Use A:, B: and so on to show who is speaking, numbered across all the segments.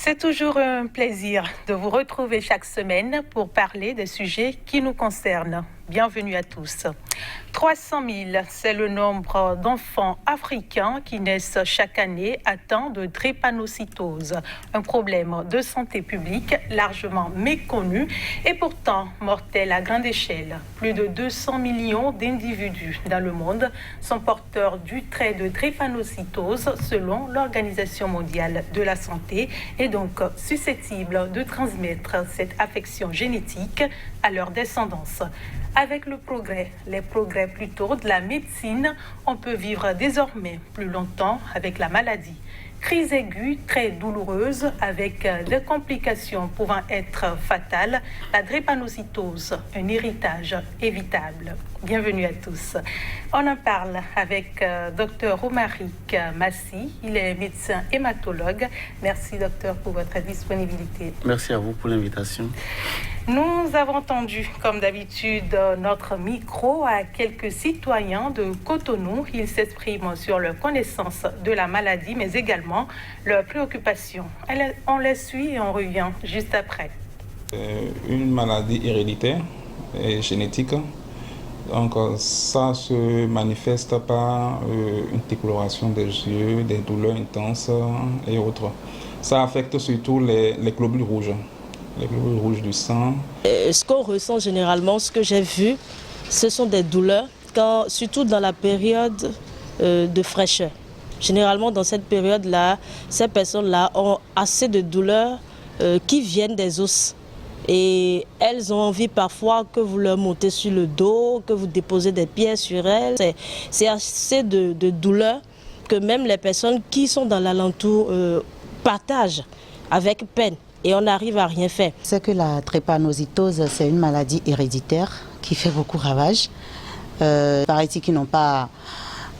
A: C'est toujours un plaisir de vous retrouver chaque semaine pour parler des sujets qui nous concernent. Bienvenue à tous. 300 000, c'est le nombre d'enfants africains qui naissent chaque année atteints de drépanocytose, un problème de santé publique largement méconnu et pourtant mortel à grande échelle. Plus de 200 millions d'individus dans le monde sont porteurs du trait de drépanocytose selon l'Organisation mondiale de la santé et donc susceptibles de transmettre cette affection génétique à leur descendance. Avec les progrès plutôt de la médecine, on peut vivre désormais plus longtemps avec la maladie. Crise aiguë très douloureuse avec des complications pouvant être fatales, la drépanocytose, un héritage évitable. Bienvenue à tous. On en parle avec Dr Romaric Massy, il est médecin hématologue. Merci docteur pour votre disponibilité.
B: Merci à vous pour l'invitation.
A: Nous avons tendu, comme d'habitude, notre micro à quelques citoyens de Cotonou. Ils s'expriment sur leur connaissance de la maladie, mais également leurs préoccupations. On les suit et on revient juste après.
C: Une maladie héréditaire et génétique. Donc ça se manifeste par une décoloration des yeux, des douleurs intenses et autres. Ça affecte surtout les globules rouges. Les globules rouges du sang.
D: Ce qu'on ressent généralement, ce que j'ai vu, ce sont des douleurs, surtout dans la période de fraîcheur. Généralement, dans cette période-là, ces personnes-là ont assez de douleurs qui viennent des os. Et elles ont envie parfois que vous leur montez sur le dos, que vous déposez des pieds sur elles. C'est assez de douleurs que même les personnes qui sont dans l'alentour partagent avec peine. Et on arrive à rien faire.
E: C'est que la drépanocytose, c'est une maladie héréditaire qui fait beaucoup ravage. Paraît-il qu'ils n'ont pas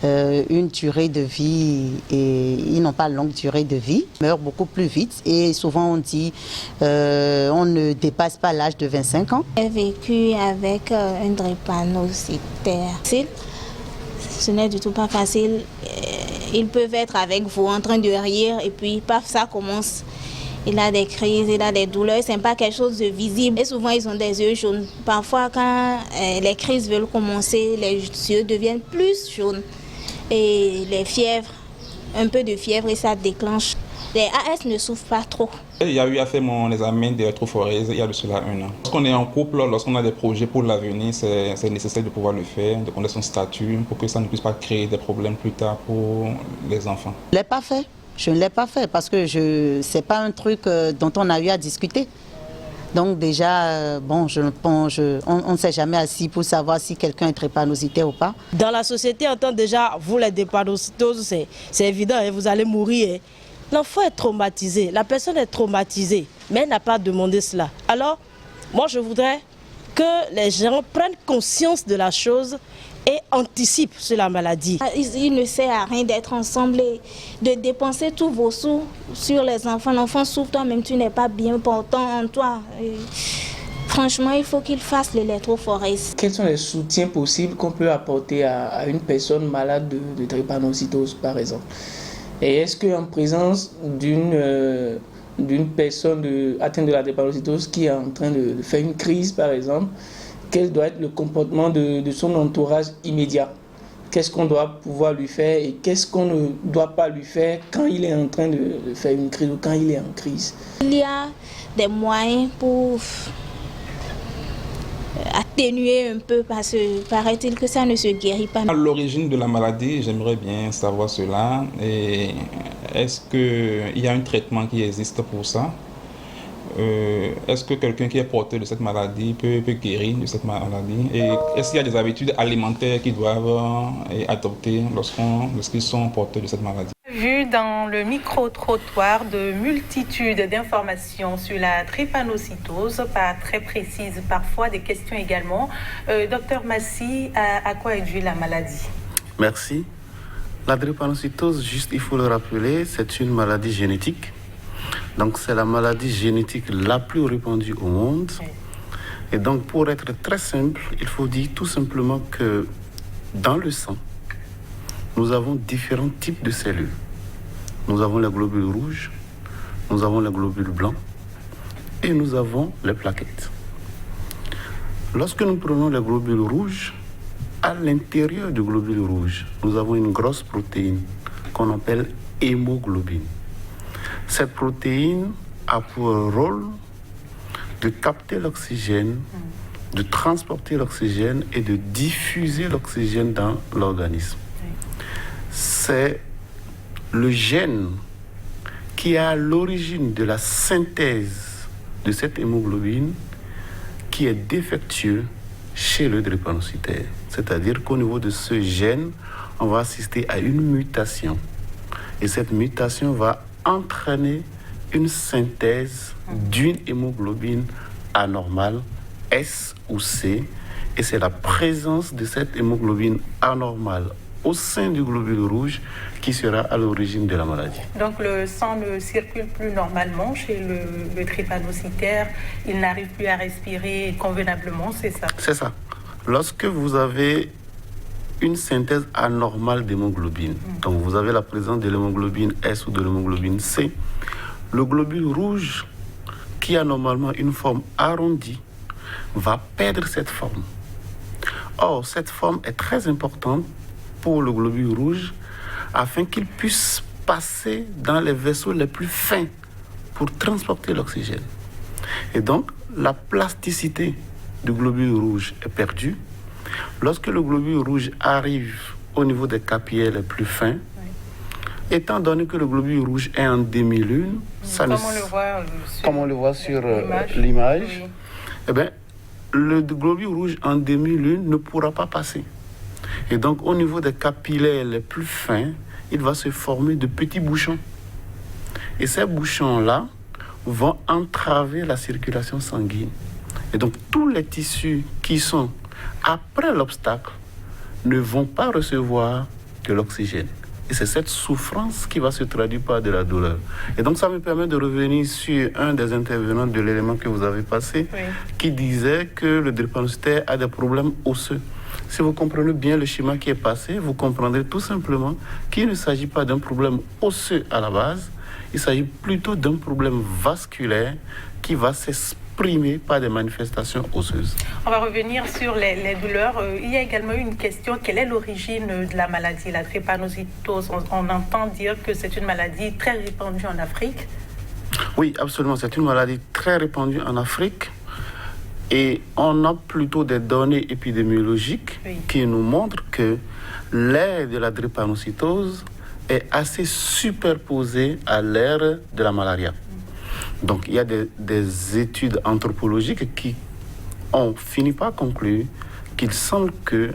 E: une durée de vie et ils n'ont pas longue durée de vie. Ils meurent beaucoup plus vite et souvent on dit on ne dépasse pas l'âge de 25 ans.
F: J'ai vécu avec une drépanocytaire. Ce n'est du tout pas facile. Ils peuvent être avec vous en train de rire et puis paf, ça commence. Il a des crises, il a des douleurs, ce n'est pas quelque chose de visible. Et souvent, ils ont des yeux jaunes. Parfois, quand les crises veulent commencer, les yeux deviennent plus jaunes. Et les fièvres, un peu de fièvre, et ça déclenche. Les AS ne souffrent pas trop.
C: Il y a eu à faire mon examen d'électrophorèse il y a de cela 1 an. Lorsqu'on est en couple, lorsqu'on a des projets pour l'avenir, c'est nécessaire de pouvoir le faire, de connaître son statut, pour que ça ne puisse pas créer des problèmes plus tard pour les enfants.
E: Je ne l'ai pas fait. Je ne l'ai pas fait parce que ce n'est pas un truc dont on a eu à discuter. Donc déjà, on ne s'est jamais assis pour savoir si quelqu'un est drépanocytaire ou pas.
D: Dans la société, entend déjà, vous les drépanocytoses, c'est évident, hein, vous allez mourir. Hein. L'enfant est traumatisé, la personne est traumatisée, mais elle n'a pas demandé cela. Alors, moi je voudrais que les gens prennent conscience de la chose et anticipent sur la maladie.
F: Il ne sert à rien d'être ensemble et de dépenser tous vos sous sur les enfants. L'enfant souffre, toi-même tu n'es pas bien portant en toi. Et franchement, il faut qu'il fasse l'électrophorèse.
G: Quels sont les soutiens possibles qu'on peut apporter à une personne malade de drépanocytose, par exemple? Et est-ce qu'en présence d'une personne atteinte de la drépanocytose qui est en train de faire une crise, par exemple, quel doit être le comportement de son entourage immédiat? Qu'est-ce qu'on doit pouvoir lui faire et qu'est-ce qu'on ne doit pas lui faire quand il est en train de faire une crise ou quand il est en crise?
F: Il y a des moyens pour atténuer un peu parce que paraît-il que ça ne se guérit pas.
C: À l'origine de la maladie, j'aimerais bien savoir cela. Et est-ce qu'il y a un traitement qui existe pour ça? Est-ce que quelqu'un qui est porteur de cette maladie peut guérir de cette maladie? Et est-ce qu'il y a des habitudes alimentaires qu'ils doivent adopter lorsqu'ils sont porteurs de cette maladie?
A: Vu dans le micro-trottoir de multitudes d'informations sur la drépanocytose, pas très précises, parfois des questions également. Docteur Massy, à quoi est due la maladie?
B: Merci. La drépanocytose, juste il faut le rappeler, c'est une maladie génétique. Donc c'est la maladie génétique la plus répandue au monde. Oui. Et donc pour être très simple, il faut dire tout simplement que dans le sang, nous avons différents types de cellules. Nous avons les globules rouges, nous avons les globules blancs et nous avons les plaquettes. Lorsque nous prenons les globules rouges, à l'intérieur du globule rouge, nous avons une grosse protéine qu'on appelle hémoglobine. Cette protéine a pour rôle de capter l'oxygène, de transporter l'oxygène et de diffuser l'oxygène dans l'organisme. C'est le gène qui est à l'origine de la synthèse de cette hémoglobine qui est défectueux chez le drépanocytaire. C'est-à-dire qu'au niveau de ce gène, on va assister à une mutation. Et cette mutation va entraîner une synthèse d'une hémoglobine anormale, S ou C. Et c'est la présence de cette hémoglobine anormale au sein du globule rouge qui sera à l'origine de la maladie.
A: Donc le sang ne circule plus normalement chez le drépanocytaire, il n'arrive plus à respirer convenablement, c'est ça?
B: C'est ça. Lorsque vous avez une synthèse anormale d'hémoglobine, donc vous avez la présence de l'hémoglobine S ou de l'hémoglobine C, le globule rouge, qui a normalement une forme arrondie, va perdre cette forme. Or, cette forme est très importante pour le globule rouge afin qu'il puisse passer dans les vaisseaux les plus fins pour transporter l'oxygène. Et donc, la plasticité du globule rouge est perdue. Lorsque le globule rouge arrive au niveau des capillaires les plus fins, étant donné que le globule rouge est en demi-lune, comme on le voit sur l'image,
A: oui.
B: Eh bien, le globule rouge en demi-lune ne pourra pas passer. Et donc, au niveau des capillaires les plus fins, il va se former de petits bouchons. Et ces bouchons-là vont entraver la circulation sanguine. Et donc, tous les tissus qui sont après l'obstacle ne vont pas recevoir de l'oxygène. Et c'est cette souffrance qui va se traduire par de la douleur. Et donc, ça me permet de revenir sur un des intervenants de l'élément que vous avez passé, qui disait que le drépanocytaire a des problèmes osseux. Si vous comprenez bien le schéma qui est passé, vous comprendrez tout simplement qu'il ne s'agit pas d'un problème osseux à la base, il s'agit plutôt d'un problème vasculaire qui va s'exprimer par des manifestations osseuses.
A: On va revenir sur les douleurs. Il y a également une question, quelle est l'origine de la maladie, la drépanocytose? On entend dire que c'est une maladie très répandue en Afrique.
B: Oui, absolument, c'est une maladie très répandue en Afrique. Et on a plutôt des données épidémiologiques qui nous montrent que l'ère de la drépanocytose est assez superposée à l'ère de la malaria. Donc il y a des études anthropologiques qui ont fini par conclure qu'il semble que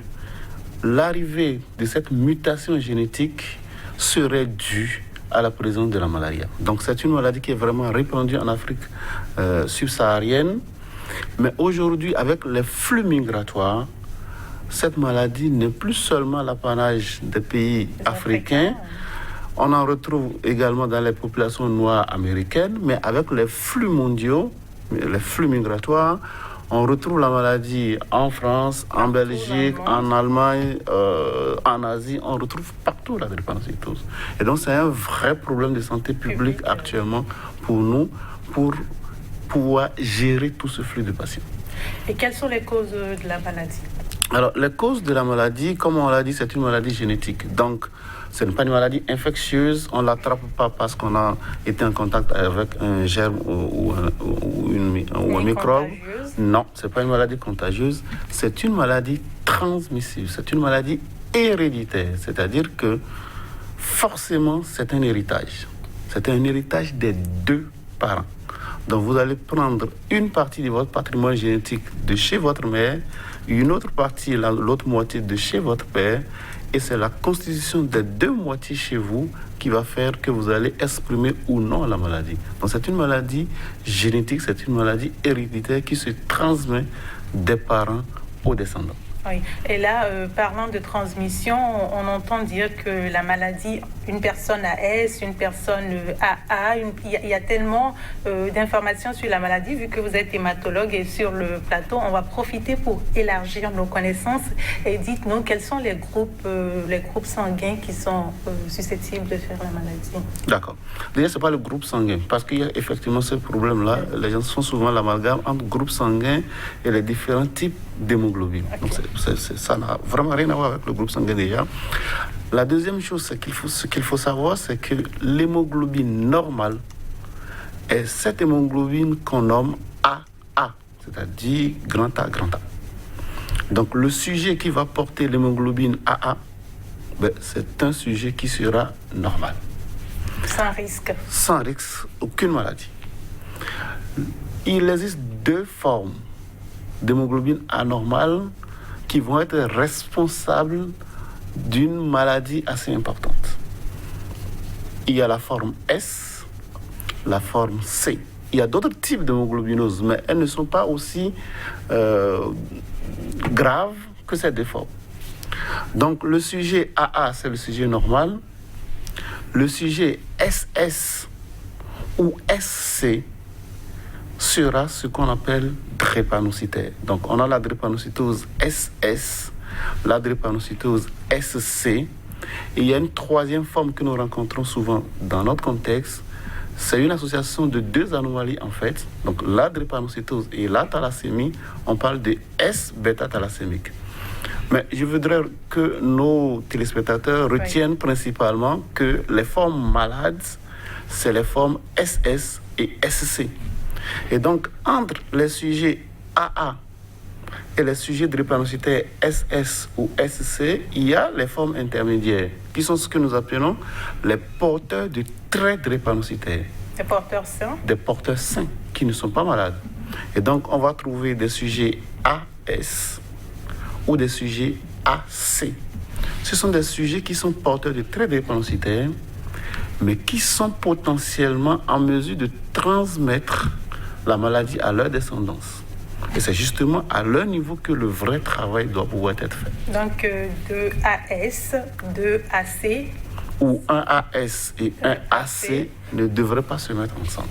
B: l'arrivée de cette mutation génétique serait due à la présence de la malaria. Donc c'est une maladie qui est vraiment répandue en Afrique subsaharienne. Mais aujourd'hui, avec les flux migratoires, cette maladie n'est plus seulement l'apanage des pays africains. On en retrouve également dans les populations noires américaines, mais avec les flux mondiaux, les flux migratoires, on retrouve la maladie en France, en Belgique, en Allemagne, en Asie. On retrouve partout la drépanocytose. Et donc, c'est un vrai problème de santé publique actuellement pour nous, pour pouvoir gérer tout ce flux de patients.
A: Et quelles sont les causes de la maladie?
B: Alors, les causes de la maladie, comme on l'a dit, c'est une maladie génétique. Donc, ce n'est pas une maladie infectieuse. On ne l'attrape pas parce qu'on a été en contact avec un germe ou un microbe. Non, ce n'est pas une maladie contagieuse. C'est une maladie transmissible. C'est une maladie héréditaire. C'est-à-dire que, forcément, c'est un héritage. C'est un héritage des deux parents. Donc, vous allez prendre une partie de votre patrimoine génétique de chez votre mère, une autre partie, l'autre moitié de chez votre père, et c'est la constitution des deux moitiés chez vous qui va faire que vous allez exprimer ou non la maladie. Donc, c'est une maladie génétique, c'est une maladie héréditaire qui se transmet des parents aux descendants.
A: Oui. Et là, parlant de transmission, on entend dire que la maladie, une personne a S, une personne a A. Il y a tellement d'informations sur la maladie, vu que vous êtes hématologue et sur le plateau, on va profiter pour élargir nos connaissances. Et dites-nous quels sont les groupes sanguins qui sont susceptibles de faire la maladie.
B: D'accord. Déjà, ce n'est pas le groupe sanguin, parce qu'il y a effectivement ce problème-là. Oui. Les gens font souvent l'amalgame entre groupe sanguin et les différents types d'hémoglobine. Okay. Donc, ça n'a vraiment rien à voir avec le groupe sanguin déjà. La deuxième chose, ce qu'il faut savoir, c'est que l'hémoglobine normale est cette hémoglobine qu'on nomme AA, c'est-à-dire grand A, grand A. Donc, le sujet qui va porter l'hémoglobine AA, c'est un sujet qui sera normal.
A: Sans risque.
B: Sans risque, aucune maladie. Il existe deux formes d'hémoglobine anormale qui vont être responsables d'une maladie assez importante. Il y a la forme S, la forme C. Il y a d'autres types d'hémoglobinose, mais elles ne sont pas aussi graves que ces deux formes. Donc le sujet AA, c'est le sujet normal. Le sujet SS ou SC sera ce qu'on appelle drépanocytaire. Donc on a la drépanocytose SS, la drépanocytose SC, et il y a une troisième forme que nous rencontrons souvent dans notre contexte. C'est une association de deux anomalies en fait. Donc la drépanocytose et la thalassémie, on parle de S-bêta-thalassémique. Mais je voudrais que nos téléspectateurs retiennent principalement que les formes malades, c'est les formes SS et SC. Et donc, entre les sujets AA et les sujets drépanocytaires SS ou SC, il y a les formes intermédiaires, qui sont ce que nous appelons les porteurs de traits drépanocytaires.
A: Des porteurs sains? Des
B: porteurs sains, qui ne sont pas malades. Et donc, on va trouver des sujets AS ou des sujets AC. Ce sont des sujets qui sont porteurs de traits drépanocytaires, mais qui sont potentiellement en mesure de transmettre la maladie à leur descendance. Et c'est justement à leur niveau que le vrai travail doit pouvoir être fait.
A: Donc, 2 AS, 2 AC.
B: Ou un AS et un AC ne devraient pas se mettre ensemble.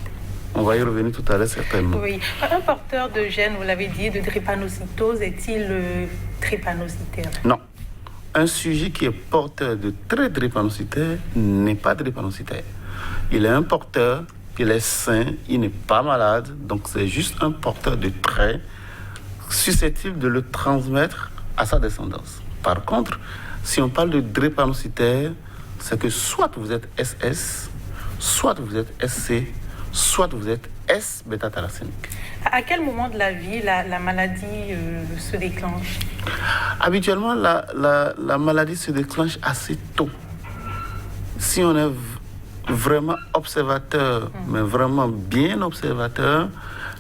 B: On va y revenir tout à l'heure certainement.
A: Oui. Un porteur de gène, vous l'avez dit, de drépanocytose, est-il drépanocytaire?
B: Non. Un sujet qui est porteur de traits drépanocytaires n'est pas drépanocytaire. Il est un porteur, il est sain, il n'est pas malade, donc c'est juste un porteur de traits susceptible de le transmettre à sa descendance. Par contre, si on parle de drépanocytaire, c'est que soit vous êtes SS, soit vous êtes SC, soit vous êtes S-bêta-thalassémique.
A: À quel moment de la vie la maladie se déclenche?
B: Habituellement, la maladie se déclenche assez tôt. Si on est vraiment observateur, mais vraiment bien observateur,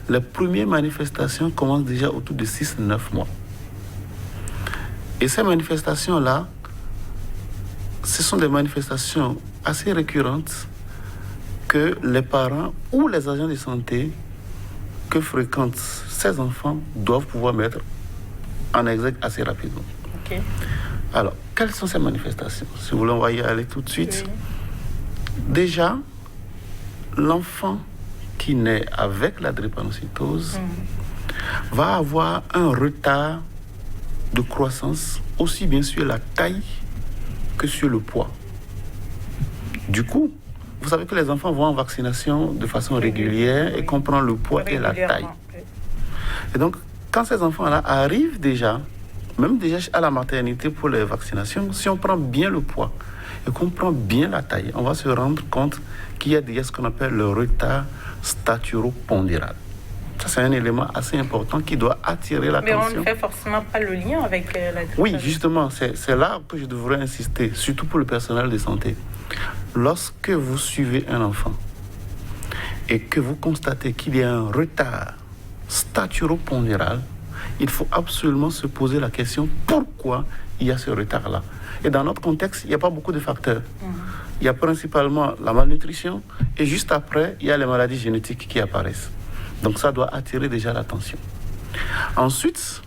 B: les premières manifestations commencent déjà autour de 6-9 mois. Et ces manifestations-là, ce sont des manifestations assez récurrentes que les parents ou les agents de santé que fréquentent ces enfants doivent pouvoir mettre en exergue assez rapidement.
A: Okay.
B: Alors, quelles sont ces manifestations? Si vous voulez, on va y aller tout de suite. Oui. Déjà, l'enfant qui naît avec la drépanocytose va avoir un retard de croissance aussi bien sur la taille que sur le poids. Du coup, vous savez que les enfants vont en vaccination de façon régulière et qu'on prend le poids et la taille. Et donc, quand ces enfants-là arrivent déjà, même déjà à la maternité pour les vaccinations, si on prend bien le poids et qu'on prend bien la taille, on va se rendre compte qu'il y a déjà ce qu'on appelle le retard staturo-pondéral. Ça, c'est un élément assez important qui doit attirer l'attention.
A: Mais on ne fait forcément pas le lien avec la drépanocytose.
B: Oui, justement, c'est là que je devrais insister, surtout pour le personnel de santé. Lorsque vous suivez un enfant et que vous constatez qu'il y a un retard staturo-pondéral, il faut absolument se poser la question pourquoi il y a ce retard-là. Et dans notre contexte, il n'y a pas beaucoup de facteurs. Il y a principalement la malnutrition et juste après, il y a les maladies génétiques qui apparaissent. Donc ça doit attirer déjà l'attention. Ensuite,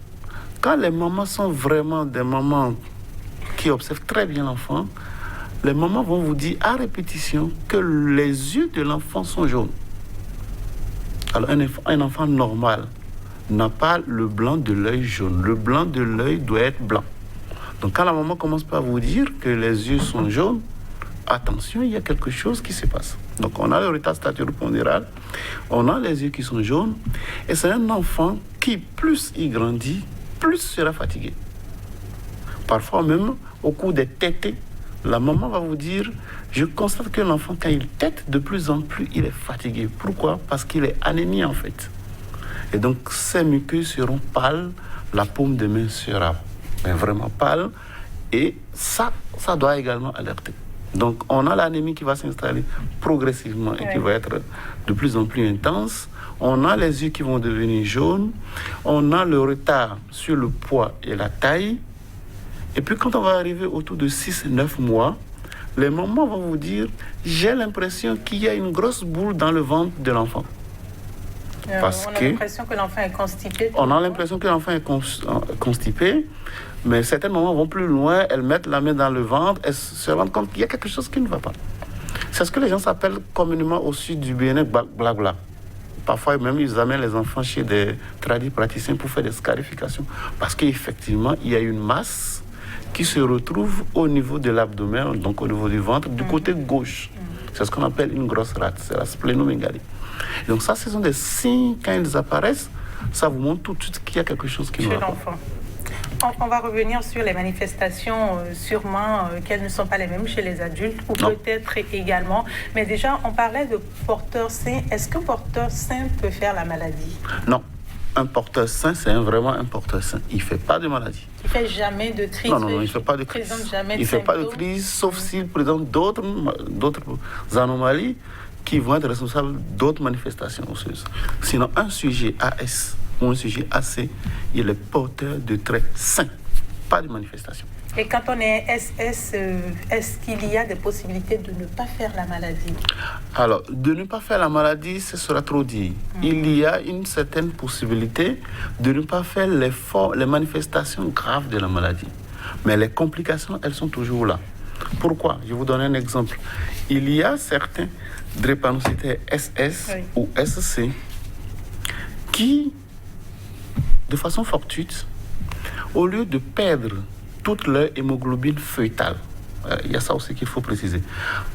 B: quand les mamans sont vraiment des mamans qui observent très bien l'enfant, les mamans vont vous dire à répétition que les yeux de l'enfant sont jaunes. Alors un enfant normal n'a pas le blanc de l'œil jaune. Le blanc de l'œil doit être blanc. Donc quand la maman commence par vous dire que les yeux sont jaunes, attention, il y a quelque chose qui se passe. Donc on a le retard staturo-pondéral, on a les yeux qui sont jaunes, et c'est un enfant qui, plus il grandit, plus sera fatigué. Parfois même, au cours des tétés, la maman va vous dire, je constate que l'enfant, quand il tète, de plus en plus, il est fatigué. Pourquoi? Parce qu'il est anémie en fait. Et donc ses muqueuses seront pâles, la paume de main sera vraiment pâle, et ça doit également alerter. Donc on a l'anémie qui va s'installer progressivement et qui va être de plus en plus intense. On a les yeux qui vont devenir jaunes, on a le retard sur le poids et la taille. Et puis quand on va arriver autour de 6-9 mois, les mamans vont vous dire, j'ai l'impression qu'il y a une grosse boule dans le ventre de l'enfant.
A: Parce on a l'impression que l'enfant est constipé.
B: On a l'impression que l'enfant est constipé, mais certaines mamans vont plus loin, elles mettent la main dans le ventre, elles se rendent compte qu'il y a quelque chose qui ne va pas. C'est ce que les gens s'appellent communément au sud du Bénin, blabla. Parfois même, ils amènent les enfants chez des praticiens pour faire des scarifications. Parce qu'effectivement, il y a une masse qui se retrouve au niveau de l'abdomen, donc au niveau du ventre, du côté gauche. C'est ce qu'on appelle une grosse rate, c'est la splénomégalie. Donc ça, ce sont des signes, quand ils apparaissent, ça vous montre tout de suite qu'il y a quelque chose qui ne va pas.
A: On va revenir sur les manifestations, sûrement qu'elles ne sont pas les mêmes chez les adultes, ou peut-être également. Mais déjà, on parlait de porteur sain. Est-ce qu'un porteur sain peut faire la maladie?
B: Non. Un porteur sain, c'est vraiment un porteur sain. Il ne fait pas de maladie.
A: Il ne fait jamais de crise.
B: Non, il ne fait pas de crise. Il ne fait pas de crise, sauf s'il présente d'autres anomalies qui vont être responsables d'autres manifestations osseuses. Sinon, un sujet AS ou un sujet AC, il est porteur de traits sains, pas de manifestation.
A: Et quand on est SS, est-ce qu'il y a des possibilités de ne pas faire la maladie?
B: Alors, de ne pas faire la maladie, ce sera trop dit. Il y a une certaine possibilité de ne pas faire les manifestations graves de la maladie. Mais les complications, elles sont toujours là. Pourquoi? Je vais vous donner un exemple. Il y a certains drépanocytaires SS ou SC qui, de façon fortuite, au lieu de perdre toute leur hémoglobine fœtale, il y a ça aussi qu'il faut préciser.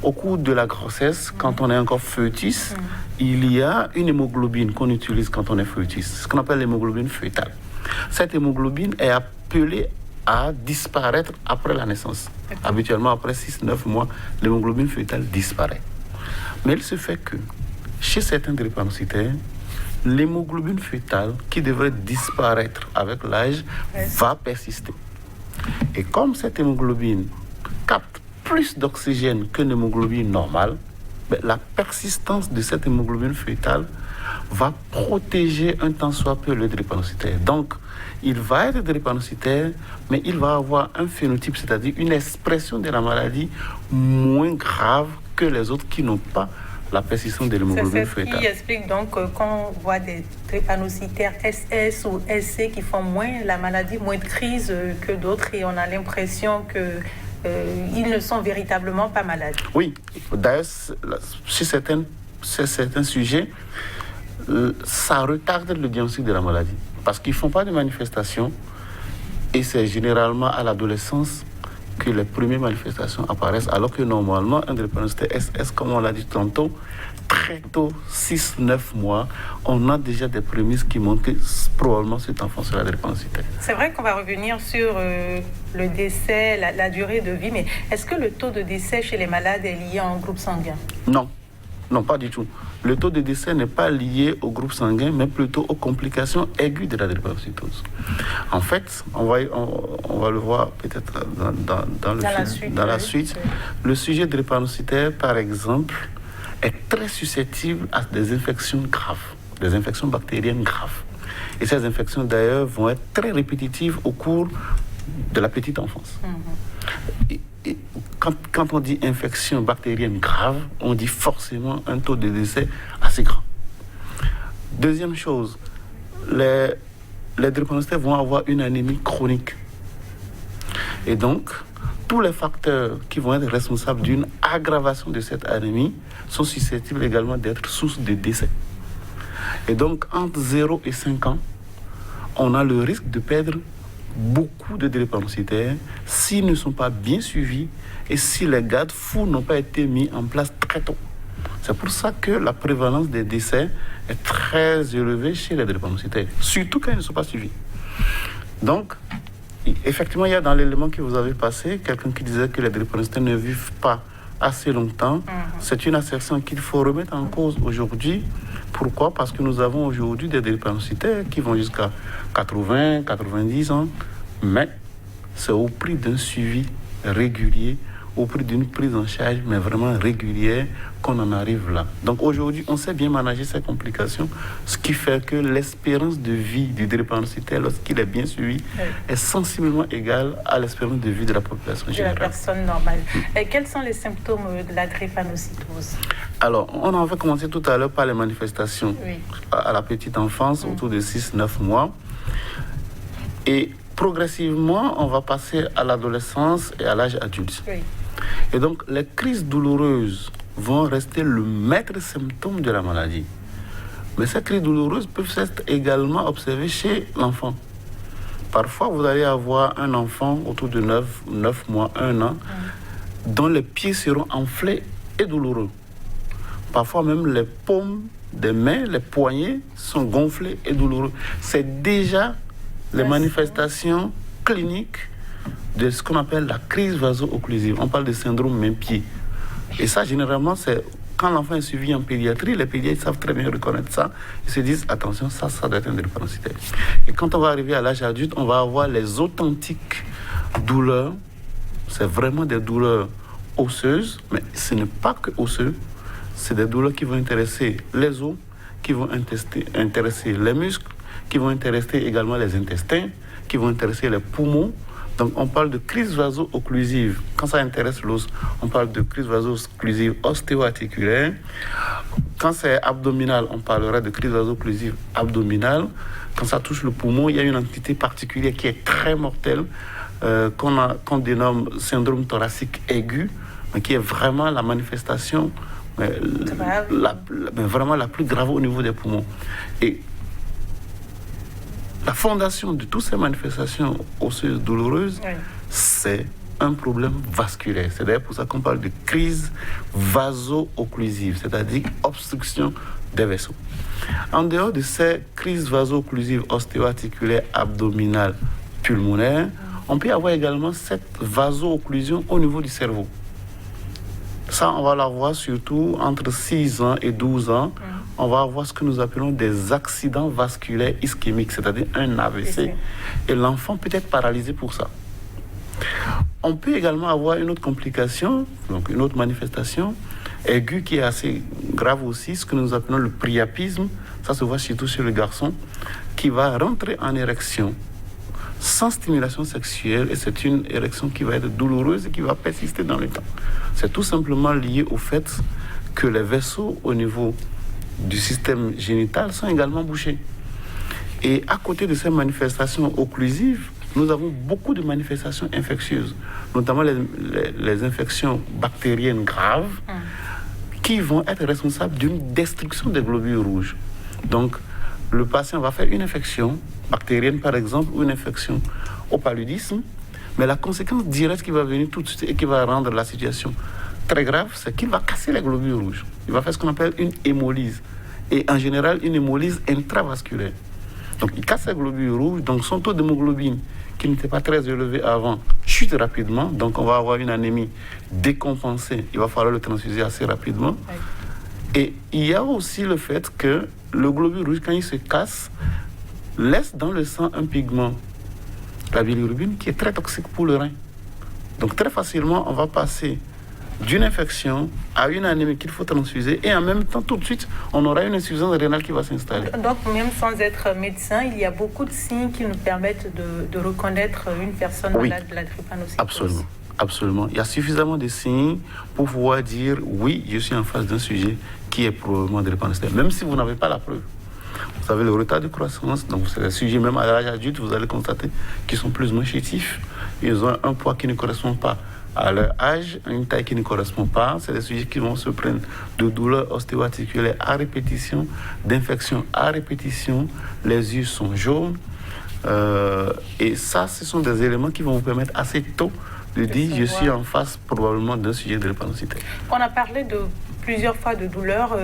B: Au cours de la grossesse, quand on est encore fœtus, il y a une hémoglobine qu'on utilise quand on est fœtus, ce qu'on appelle l'hémoglobine fœtale. Cette hémoglobine est appelée à disparaître après la naissance. Habituellement, après 6-9 mois, l'hémoglobine fœtale disparaît. Mais il se fait que, chez certains drépanocytaires, l'hémoglobine fœtale, qui devrait disparaître avec l'âge, va persister. Et comme cette hémoglobine capte plus d'oxygène que l'hémoglobine normale, la persistance de cette hémoglobine fœtale va protéger un tant soit peu le drépanocytaire. Donc, il va être drépanocytaire, mais il va avoir un phénotype, c'est-à-dire une expression de la maladie moins grave que les autres qui n'ont pas la persistance de l'hémoglobine fœtale.
A: C'est ce qui explique donc qu'on voit des drépanocytaires SS ou SC qui font moins la maladie, moins de crise que d'autres, et on a l'impression qu'ils ne sont véritablement pas malades.
B: Oui, d'ailleurs, chez certains sujets, ça retarde le diagnostic de la maladie parce qu'ils ne font pas de manifestations et c'est généralement à l'adolescence que les premières manifestations apparaissent, alors que normalement, un drépanocytaire SS, comme on l'a dit tantôt, très tôt, 6-9 mois, on a déjà des prémices qui montrent que probablement cet enfant sera drépanocytaire.
A: C'est vrai qu'on va revenir sur le décès, la durée de vie, mais est-ce que le taux de décès chez les malades est lié à un groupe sanguin?
B: Non, pas du tout. Le taux de décès n'est pas lié au groupe sanguin, mais plutôt aux complications aiguës de la drépanocytose. En fait, on va le voir peut-être dans la suite. Le sujet drépanocytaire, par exemple, est très susceptible à des infections graves, des infections bactériennes graves. Et ces infections, d'ailleurs, vont être très répétitives au cours de la petite enfance. Et quand on dit infection bactérienne grave, on dit forcément un taux de décès assez grand. Deuxième chose, les drépanocytaires vont avoir une anémie chronique. Et donc, tous les facteurs qui vont être responsables d'une aggravation de cette anémie sont susceptibles également d'être source de décès. Et donc, entre 0 et 5 ans, on a le risque de perdre beaucoup de drépanocytaires s'ils ne sont pas bien suivis et si les garde-fous n'ont pas été mis en place très tôt. C'est pour ça que la prévalence des décès est très élevée chez les drépanocytaires, surtout quand ils ne sont pas suivis. Donc, effectivement, il y a dans l'élément que vous avez passé, quelqu'un qui disait que les drépanocytaires ne vivent pas assez longtemps. C'est une assertion qu'il faut remettre en cause aujourd'hui. Pourquoi? Parce que nous avons aujourd'hui des drépanocytaires qui vont jusqu'à 80, 90 ans, mais c'est au prix d'un suivi régulier, au prix d'une prise en charge, mais vraiment régulière, qu'on en arrive là. Donc aujourd'hui, on sait bien manager ces complications, ce qui fait que l'espérance de vie du drépanocytaire, lorsqu'il est bien suivi, est sensiblement égale à l'espérance de vie de la population générale.
A: De la personne normale. Et quels sont les symptômes de la drépanocytose?
B: Alors, on en avait commencé tout à l'heure par les manifestations à la petite enfance, autour de 6-9 mois. Et progressivement, on va passer à l'adolescence et à l'âge adulte. Et donc, les crises douloureuses vont rester le maître symptôme de la maladie. Mais ces crises douloureuses peuvent être également observées chez l'enfant. Parfois, vous allez avoir un enfant autour de 9 mois, 1 an, dont les pieds seront enflés et douloureux. Parfois même les paumes des mains, les poignets sont gonflés et douloureux. C'est déjà les manifestations cliniques de ce qu'on appelle la crise vaso-occlusive. On parle de syndrome main-pied. Et ça, généralement, c'est quand l'enfant est suivi en pédiatrie, les pédiatres savent très bien reconnaître ça. Ils se disent, attention, ça doit être un drépanocytaire. Et quand on va arriver à l'âge adulte, on va avoir les authentiques douleurs. C'est vraiment des douleurs osseuses, mais ce n'est pas que osseux. C'est des douleurs qui vont intéresser les os, qui vont intéresser les muscles, qui vont intéresser également les intestins, qui vont intéresser les poumons. Donc on parle de crise vaso-occlusive. Quand ça intéresse l'os, on parle de crise vaso-occlusive ostéo-articulaire. Quand c'est abdominal, on parlera de crise vaso-occlusive abdominale. Quand ça touche le poumon, il y a une entité particulière qui est très mortelle, qu'on dénomme syndrome thoracique aigu, mais qui est vraiment la manifestation vraiment la plus grave au niveau des poumons. Et la fondation de toutes ces manifestations osseuses douloureuses, c'est un problème vasculaire. C'est d'ailleurs pour ça qu'on parle de crise vaso-occlusive, c'est-à-dire obstruction des vaisseaux. En dehors de ces crises vaso-occlusives ostéo-articulaires, abdominales, pulmonaires, on peut avoir également cette vaso-occlusion au niveau du cerveau. Ça, on va la voir surtout entre 6 ans et 12 ans. On va avoir ce que nous appelons des accidents vasculaires ischémiques, c'est-à-dire un AVC. Et l'enfant peut être paralysé pour ça. On peut également avoir une autre complication, donc une autre manifestation aiguë qui est assez grave aussi, ce que nous appelons le priapisme. Ça se voit surtout chez le garçon, qui va rentrer en érection sans stimulation sexuelle, et c'est une érection qui va être douloureuse et qui va persister dans le temps. C'est tout simplement lié au fait que les vaisseaux au niveau du système génital sont également bouchés. Et à côté de ces manifestations occlusives, nous avons beaucoup de manifestations infectieuses, notamment les infections bactériennes graves, qui vont être responsables d'une destruction des globules rouges. Donc, le patient va faire une infection bactérienne, par exemple, ou une infection au paludisme, mais la conséquence directe qui va venir tout de suite et qui va rendre la situation très grave, c'est qu'il va casser les globules rouges. Il va faire ce qu'on appelle une hémolyse. Et en général, une hémolyse intravasculaire. Donc, il casse les globules rouges, donc son taux d'hémoglobine, qui n'était pas très élevé avant, chute rapidement. Donc, on va avoir une anémie décompensée. Il va falloir le transfuser assez rapidement. Et il y a aussi le fait que le globule rouge, quand il se casse, laisse dans le sang un pigment, la bilirubine, qui est très toxique pour le rein. Donc, très facilement, on va passer d'une infection à une anémie qu'il faut transfuser, et en même temps, tout de suite, on aura une insuffisance rénale qui va s'installer.
A: Donc, même sans être médecin, il y a beaucoup de signes qui nous permettent de reconnaître une personne malade de la drépanocytose.
B: Absolument. Absolument. Il y a suffisamment de signes pour pouvoir dire oui, je suis en face d'un sujet qui est probablement drépanocytaire, même si vous n'avez pas la preuve. vous avez le retard de croissance, donc c'est des sujets même à l'âge adulte, vous allez constater qu'ils sont plus ou moins chétifs. Ils ont un poids qui ne correspond pas à leur âge, une taille qui ne correspond pas. C'est des sujets qui vont se prendre de douleurs ostéo-articulaires à répétition, d'infections à répétition. Les yeux sont jaunes. Et ça, ce sont des éléments qui vont vous permettre assez tôt de dire je suis en face probablement d'un sujet de drépanocytaire.
A: On a parlé de plusieurs fois de douleur.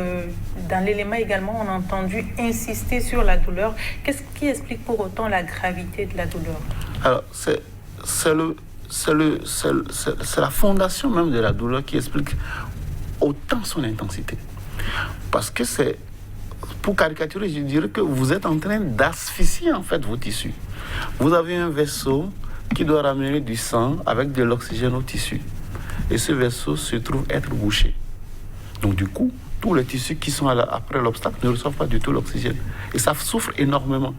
A: Dans l'élément également, on a entendu insister sur la douleur. Qu'est-ce qui explique pour autant la gravité de la douleur? Alors,
B: c'est la fondation même de la douleur qui explique autant son intensité. Parce que c'est, pour caricaturer, je dirais que vous êtes en train d'asphyxier en fait vos tissus. Vous avez un vaisseau qui doit ramener du sang avec de l'oxygène au tissu. Et ce vaisseau se trouve être bouché. Donc du coup, tous les tissus qui sont après l'obstacle ne reçoivent pas du tout l'oxygène. Et ça souffre énormément.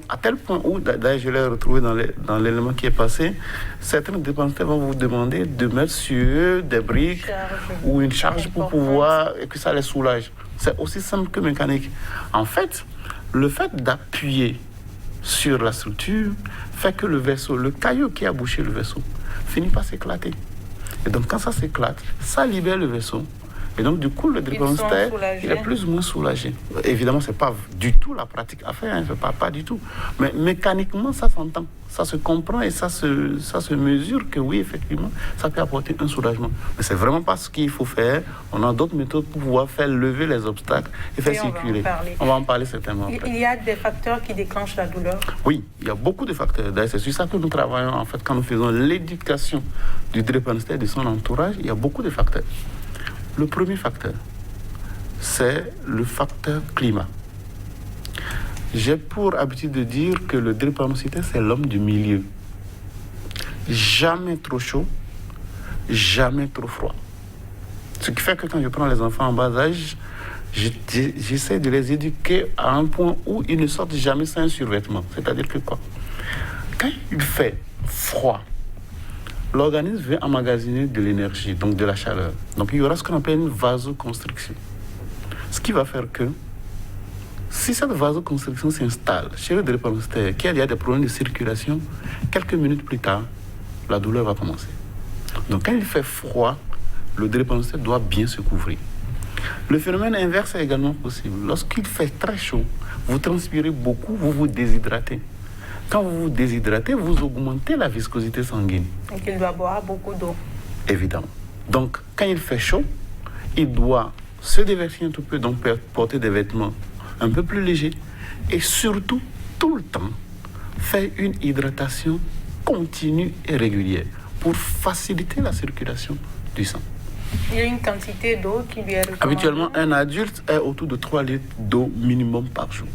B: À tel point où, d'ailleurs je l'ai retrouvé dans l'élément qui est passé, certains drépanocytaires vont vous demander de mettre sur eux des briques ou une charge pour pouvoir, et que ça les soulage. C'est aussi simple que mécanique. En fait, le fait d'appuyer sur la structure fait que le vaisseau, le caillou qui a bouché le vaisseau, finit par s'éclater. Et donc quand ça s'éclate, ça libère le vaisseau. Et donc, du coup, le drépanocytaire, il est plus ou moins soulagé. Évidemment, ce n'est pas du tout la pratique à faire, pas du tout. Mais mécaniquement, ça s'entend, ça se comprend et ça se mesure que oui, effectivement, ça peut apporter un soulagement. Mais ce n'est vraiment pas ce qu'il faut faire. On a d'autres méthodes pour pouvoir faire lever les obstacles et faire circuler. On va en parler certainement après.
A: Il y a des facteurs qui déclenchent la douleur?
B: Oui, il y a beaucoup de facteurs. D'ailleurs, c'est sur ça que nous travaillons, en fait, quand nous faisons l'éducation du drépanocytaire et de son entourage. Il y a beaucoup de facteurs. Le premier facteur, c'est le facteur climat. J'ai pour habitude de dire que le drépanocytaire, c'est l'homme du milieu. Jamais trop chaud, jamais trop froid. Ce qui fait que quand je prends les enfants en bas âge, j'essaie de les éduquer à un point où ils ne sortent jamais sans un survêtement. C'est-à-dire que quoi? Quand il fait froid, l'organisme veut emmagasiner de l'énergie, donc de la chaleur. Donc il y aura ce qu'on appelle une vasoconstriction. Ce qui va faire que, si cette vasoconstriction s'installe chez le drépanocytaire, qu'il y a des problèmes de circulation, quelques minutes plus tard, la douleur va commencer. Donc quand il fait froid, le drépanocytaire doit bien se couvrir. Le phénomène inverse est également possible. Lorsqu'il fait très chaud, vous transpirez beaucoup, vous vous déshydratez. Quand vous vous déshydratez, vous augmentez la viscosité sanguine.
A: Donc il doit boire beaucoup d'eau.
B: Évidemment. Donc quand il fait chaud, il doit se déverser un tout peu, donc porter des vêtements un peu plus légers. Et surtout, tout le temps, faire une hydratation continue et régulière pour faciliter la circulation du sang.
A: Il y a une quantité d'eau qui lui est recommandée.
B: Habituellement, un adulte est autour de 3 litres d'eau minimum par jour.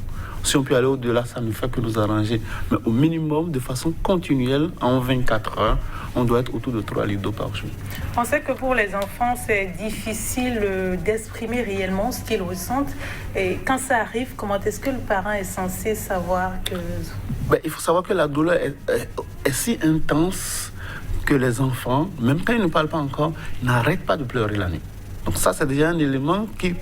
B: Si on peut aller au-delà, ça ne fait que nous arranger. Mais au minimum, de façon continuelle, en 24 heures, on doit être autour de 3 litres d'eau par jour.
A: On sait que pour les enfants, c'est difficile d'exprimer réellement ce qu'ils ressentent. Et quand ça arrive, comment est-ce que le parent est censé savoir que...
B: Il faut savoir que la douleur est si intense que les enfants, même quand ils ne parlent pas encore, n'arrêtent pas de pleurer la nuit. Donc ça, c'est déjà un élément qui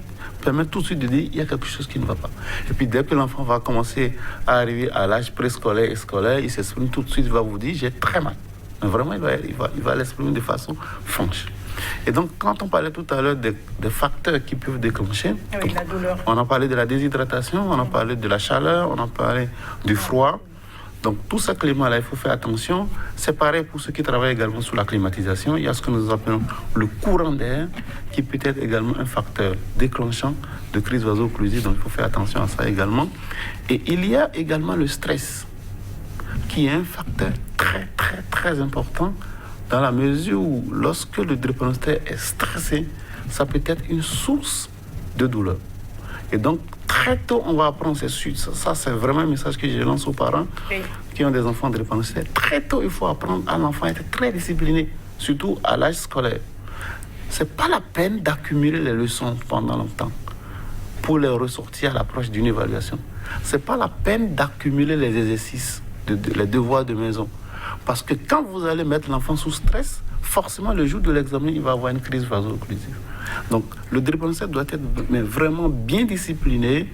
B: permet tout de suite de dire qu'il y a quelque chose qui ne va pas. Et puis dès que l'enfant va commencer à arriver à l'âge préscolaire et scolaire, il s'exprime tout de suite, il va vous dire « j'ai très mal ». Mais vraiment, il va l'exprimer de façon franche. Et donc, quand on parlait tout à l'heure des facteurs qui peuvent déclencher,
A: oui, la douleur.
B: On a parlé de la déshydratation, on a parlé de la chaleur, on a parlé du froid. Donc, tout ce climat-là, il faut faire attention. C'est pareil pour ceux qui travaillent également sous la climatisation. Il y a ce que nous appelons le courant d'air, qui peut être également un facteur déclenchant de crise vaso-occlusive. Donc, il faut faire attention à ça également. Et il y a également le stress, qui est un facteur très, très, très important dans la mesure où, lorsque le drépanocytaire est stressé, ça peut être une source de douleur. Et donc, très tôt, on va apprendre ces suites. Ça, c'est vraiment un message que je lance aux parents qui ont des enfants drépanocytaires. Très tôt, il faut apprendre à l'enfant à être très discipliné, surtout à l'âge scolaire. Ce n'est pas la peine d'accumuler les leçons pendant longtemps pour les ressortir à l'approche d'une évaluation. Ce n'est pas la peine d'accumuler les exercices, les devoirs de maison. Parce que quand vous allez mettre l'enfant sous stress, forcément, le jour de l'examen, il va avoir une crise vaso-occlusive. Donc, le drépanocytaire doit être vraiment bien discipliné.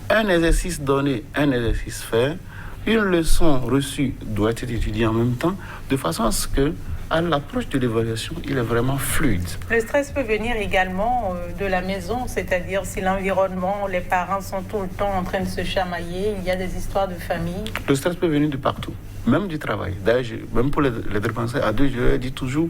B: Un exercice donné, un exercice fait. Une leçon reçue doit être étudiée en même temps, de façon à ce que, à l'approche de l'évaluation, il est vraiment fluide.
A: Le stress peut venir également de la maison, c'est-à-dire si l'environnement, les parents sont tout le temps en train de se chamailler, il y a des histoires de famille.
B: Le stress peut venir de partout, même du travail. D'ailleurs, même pour les drépanocytaires à deux, je leur dis toujours,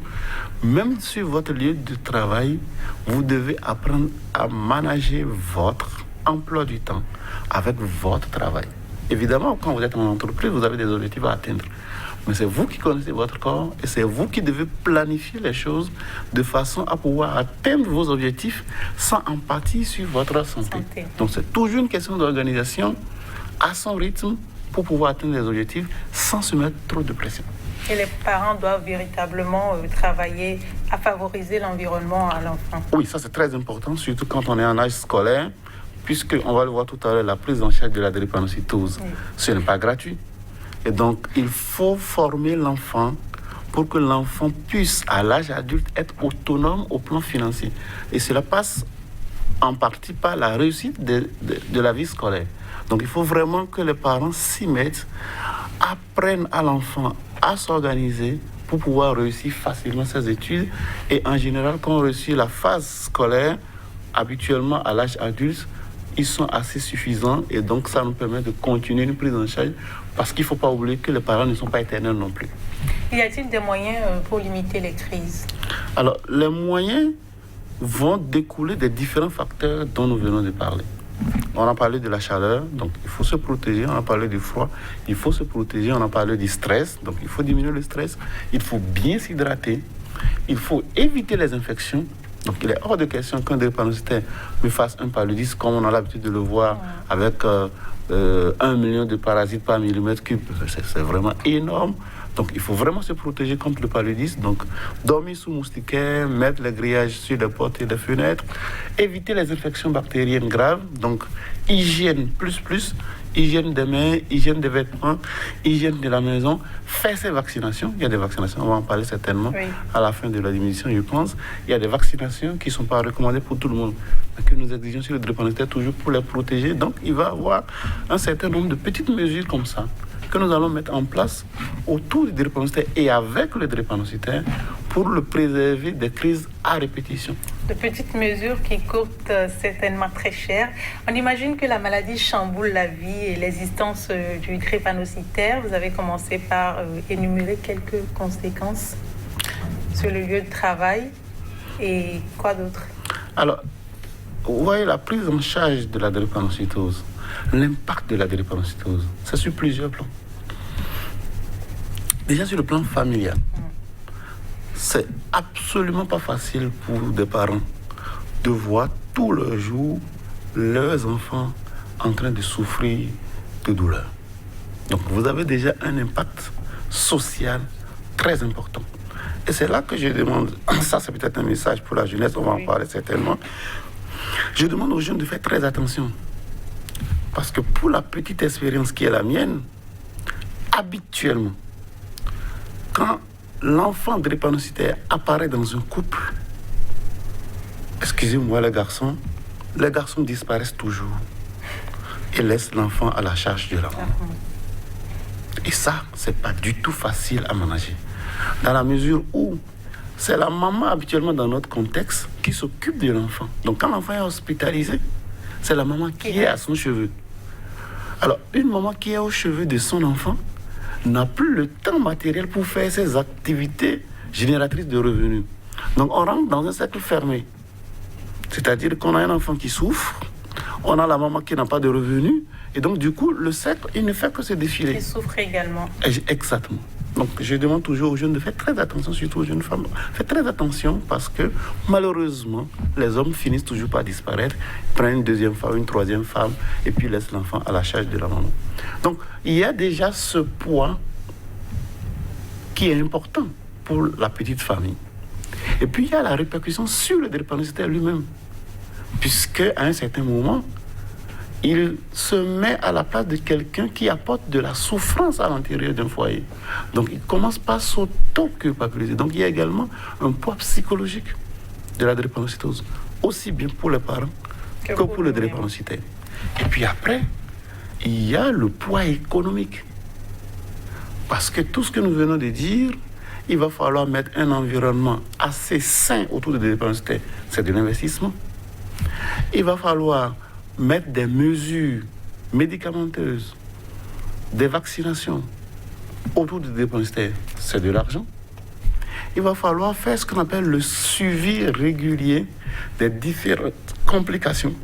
B: même sur votre lieu de travail, vous devez apprendre à manager votre emploi du temps avec votre travail. Évidemment, quand vous êtes en entreprise, vous avez des objectifs à atteindre. Mais c'est vous qui connaissez votre corps et c'est vous qui devez planifier les choses de façon à pouvoir atteindre vos objectifs sans empathie sur votre santé. Donc c'est toujours une question d'organisation à son rythme pour pouvoir atteindre les objectifs sans se mettre trop de pression.
A: Et les parents doivent véritablement travailler à favoriser l'environnement à l'enfant.
B: Oui, ça c'est très important, surtout quand on est en âge scolaire, puisqu'on va le voir tout à l'heure, la prise en charge de la drépanocytose, ce n'est pas gratuit. Et donc, il faut former l'enfant pour que l'enfant puisse, à l'âge adulte, être autonome au plan financier. Et cela passe en partie par la réussite de la vie scolaire. Donc, il faut vraiment que les parents s'y mettent, apprennent à l'enfant à s'organiser pour pouvoir réussir facilement ses études. Et en général, quand on réussit la phase scolaire, habituellement à l'âge adulte, ils sont assez suffisants et donc ça nous permet de continuer une prise en charge parce qu'il ne faut pas oublier que les parents ne sont pas éternels non plus.
A: Y a-t-il des moyens pour limiter les crises?
B: Alors, les moyens vont découler des différents facteurs dont nous venons de parler. On a parlé de la chaleur, donc il faut se protéger. On a parlé du froid, il faut se protéger. On a parlé du stress, donc il faut diminuer le stress. Il faut bien s'hydrater. Il faut éviter les infections. Donc il est hors de question qu'un drépanocytaire me fasse un paludisme comme on a l'habitude de le voir avec 1 million de parasites par millimètre cube. C'est vraiment énorme. Donc il faut vraiment se protéger contre le paludisme. Donc dormir sous moustiquaire, mettre les grillages sur les portes et les fenêtres, éviter les infections bactériennes graves. Donc hygiène plus, hygiène des mains, hygiène des vêtements, hygiène de la maison, faire ses vaccinations. Il y a des vaccinations, on va en parler certainement à la fin de la démission, je pense. Il y a des vaccinations qui ne sont pas recommandées pour tout le monde, mais que nous exigeons sur le drépanocytaire toujours pour les protéger. Donc il va y avoir un certain nombre de petites mesures comme ça que nous allons mettre en place autour du drépanocytaire et avec le drépanocytaire pour le préserver des crises à répétition.
A: De petites mesures qui coûtent certainement très cher. On imagine que la maladie chamboule la vie et l'existence du drépanocytaire. Vous avez commencé par énumérer quelques conséquences sur le lieu de travail et quoi d'autre? Alors,
B: vous voyez la prise en charge de la drépanocytose, l'impact de la drépanocytose, c'est sur plusieurs plans. Déjà sur le plan familial. C'est absolument pas facile pour des parents de voir tous les jours leurs enfants en train de souffrir de douleur. Donc vous avez déjà un impact social très important. Et c'est là que je demande, ça c'est peut-être un message pour la jeunesse, on va en parler certainement. Je demande aux jeunes de faire très attention. Parce que pour la petite expérience qui est la mienne, habituellement, quand l'enfant drépanocytaire apparaît dans un couple, excusez-moi les garçons disparaissent toujours et laissent l'enfant à la charge de la maman. Et ça, c'est pas du tout facile à manager. Dans la mesure où c'est la maman habituellement dans notre contexte qui s'occupe de l'enfant. Donc quand l'enfant est hospitalisé, c'est la maman qui est à son cheveu. Alors, une maman qui est aux cheveux de son enfant n'a plus le temps matériel pour faire ses activités génératrices de revenus. Donc, on rentre dans un cercle fermé. C'est-à-dire qu'on a un enfant qui souffre, on a la maman qui n'a pas de revenus, et donc, du coup, le cercle, il ne fait que se défiler.
A: Qui souffre également.
B: Exactement. Donc, je demande toujours aux jeunes de faire très attention, surtout aux jeunes femmes. Faites très attention parce que, malheureusement, les hommes finissent toujours par disparaître, prennent une deuxième femme, une troisième femme, et puis laissent l'enfant à la charge de la maman. Donc, il y a déjà ce poids qui est important pour la petite famille. Et puis, il y a la répercussion sur le drépanocytaire lui-même. Puisque, à un certain moment, il se met à la place de quelqu'un qui apporte de la souffrance à l'intérieur d'un foyer. Donc, il commence par s'auto-culpabiliser. Donc, il y a également un poids psychologique de la drépanocytose, aussi bien pour les parents que pour le drépanocytaire. Et puis après, il y a le poids économique. Parce que tout ce que nous venons de dire, il va falloir mettre un environnement assez sain autour des drépanocytaires. C'est de l'investissement. Il va falloir mettre des mesures médicamenteuses, des vaccinations autour des drépanocytaires. C'est de l'argent. Il va falloir faire ce qu'on appelle le suivi régulier des différentes complications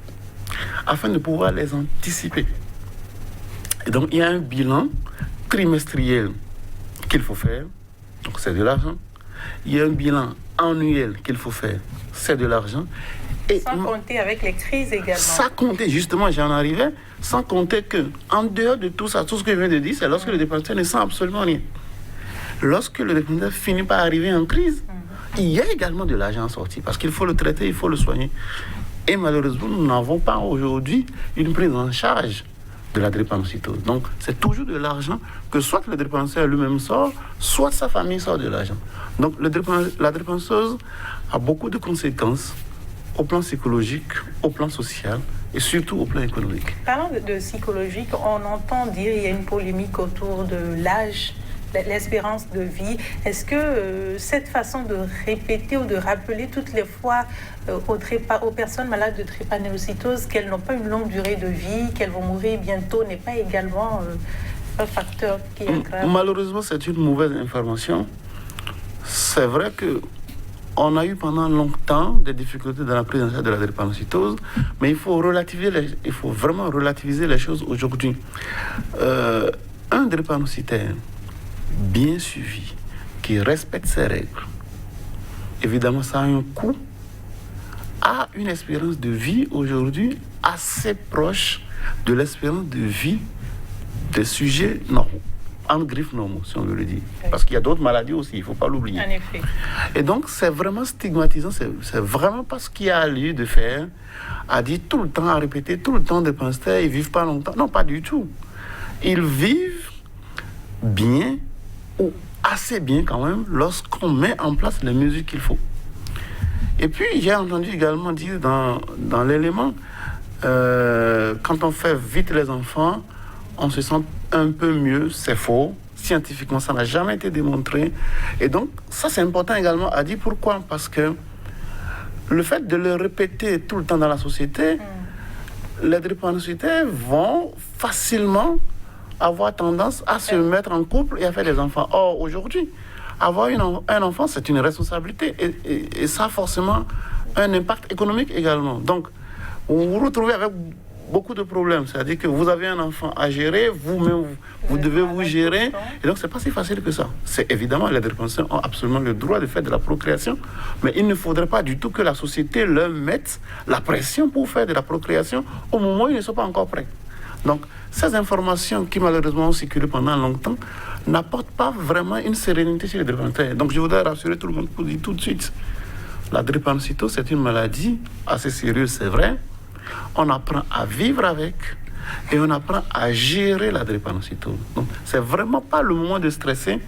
B: afin de pouvoir les anticiper. Et donc, il y a un bilan trimestriel qu'il faut faire. Donc, c'est de l'argent. Il y a un bilan annuel qu'il faut faire. C'est de l'argent.
A: Et sans compter avec les crises également.
B: Sans compter, justement, j'en arrivais, sans compter qu'en dehors de tout ça, tout ce que je viens de dire, c'est lorsque le dépendant ne sent absolument rien. Lorsque le dépendant finit par arriver en crise, il y a également de l'argent sorti parce qu'il faut le traiter, il faut le soigner. Et malheureusement, nous n'avons pas aujourd'hui une prise en charge de la drépanocytose. Donc, c'est toujours de l'argent que soit le drépanocytaire lui-même sort, soit sa famille sort de l'argent. Donc, la drépanocytose a beaucoup de conséquences au plan psychologique, au plan social et surtout au plan économique.
A: Parlant de psychologique, on entend dire qu'il y a une polémique autour de l'âge, l'espérance de vie. Est-ce que cette façon de répéter ou de rappeler toutes les fois aux personnes malades de drépanocytose qu'elles n'ont pas une longue durée de vie, qu'elles vont mourir bientôt, n'est pas également un facteur qui est grave?
B: Malheureusement, c'est une mauvaise information. C'est vrai que on a eu pendant longtemps des difficultés dans la prise en charge de la drépanocytose, mais il faut vraiment relativiser les choses aujourd'hui. Un drépanocytaire bien suivi, qui respecte ses règles, évidemment ça a un coût, a une espérance de vie aujourd'hui assez proche de l'espérance de vie des sujets normaux, en griffes normaux, si on veut le dire. Parce qu'il y a d'autres maladies aussi, il ne faut pas l'oublier.
A: En effet.
B: Et donc, c'est vraiment stigmatisant, c'est vraiment pas ce qu'il y a lieu de faire, à dire tout le temps, à répéter tout le temps des drépanocytaires, ils ne vivent pas longtemps. Non, pas du tout. Ils vivent bien, ou assez bien quand même, lorsqu'on met en place les mesures qu'il faut. Et puis, j'ai entendu également dire dans l'élément, quand on fait vite les enfants, on se sent un peu mieux, c'est faux. Scientifiquement, ça n'a jamais été démontré. Et donc, ça, c'est important également à dire. Pourquoi? Parce que le fait de le répéter tout le temps dans la société, les drépanocytaires vont facilement avoir tendance à se mettre en couple et à faire des enfants. Or, aujourd'hui, avoir un enfant, c'est une responsabilité. Et ça a forcément un impact économique également. Donc, vous vous retrouvez avec beaucoup de problèmes. C'est-à-dire que vous avez un enfant à gérer, vous-même, vous devez vous gérer. Et donc, ce n'est pas si facile que ça. C'est évidemment, les drépanocytaires ont absolument le droit de faire de la procréation, mais il ne faudrait pas du tout que la société leur mette la pression pour faire de la procréation au moment où ils ne sont pas encore prêts. Donc, ces informations qui malheureusement ont circulé pendant longtemps n'apportent pas vraiment une sérénité chez les drépanocytaires. Donc, je voudrais rassurer tout le monde pour dire tout de suite, la drépanocytose, c'est une maladie assez sérieuse, c'est vrai. On apprend à vivre avec et on apprend à gérer la drépanocytose. Donc, c'est vraiment pas le moment de stresser.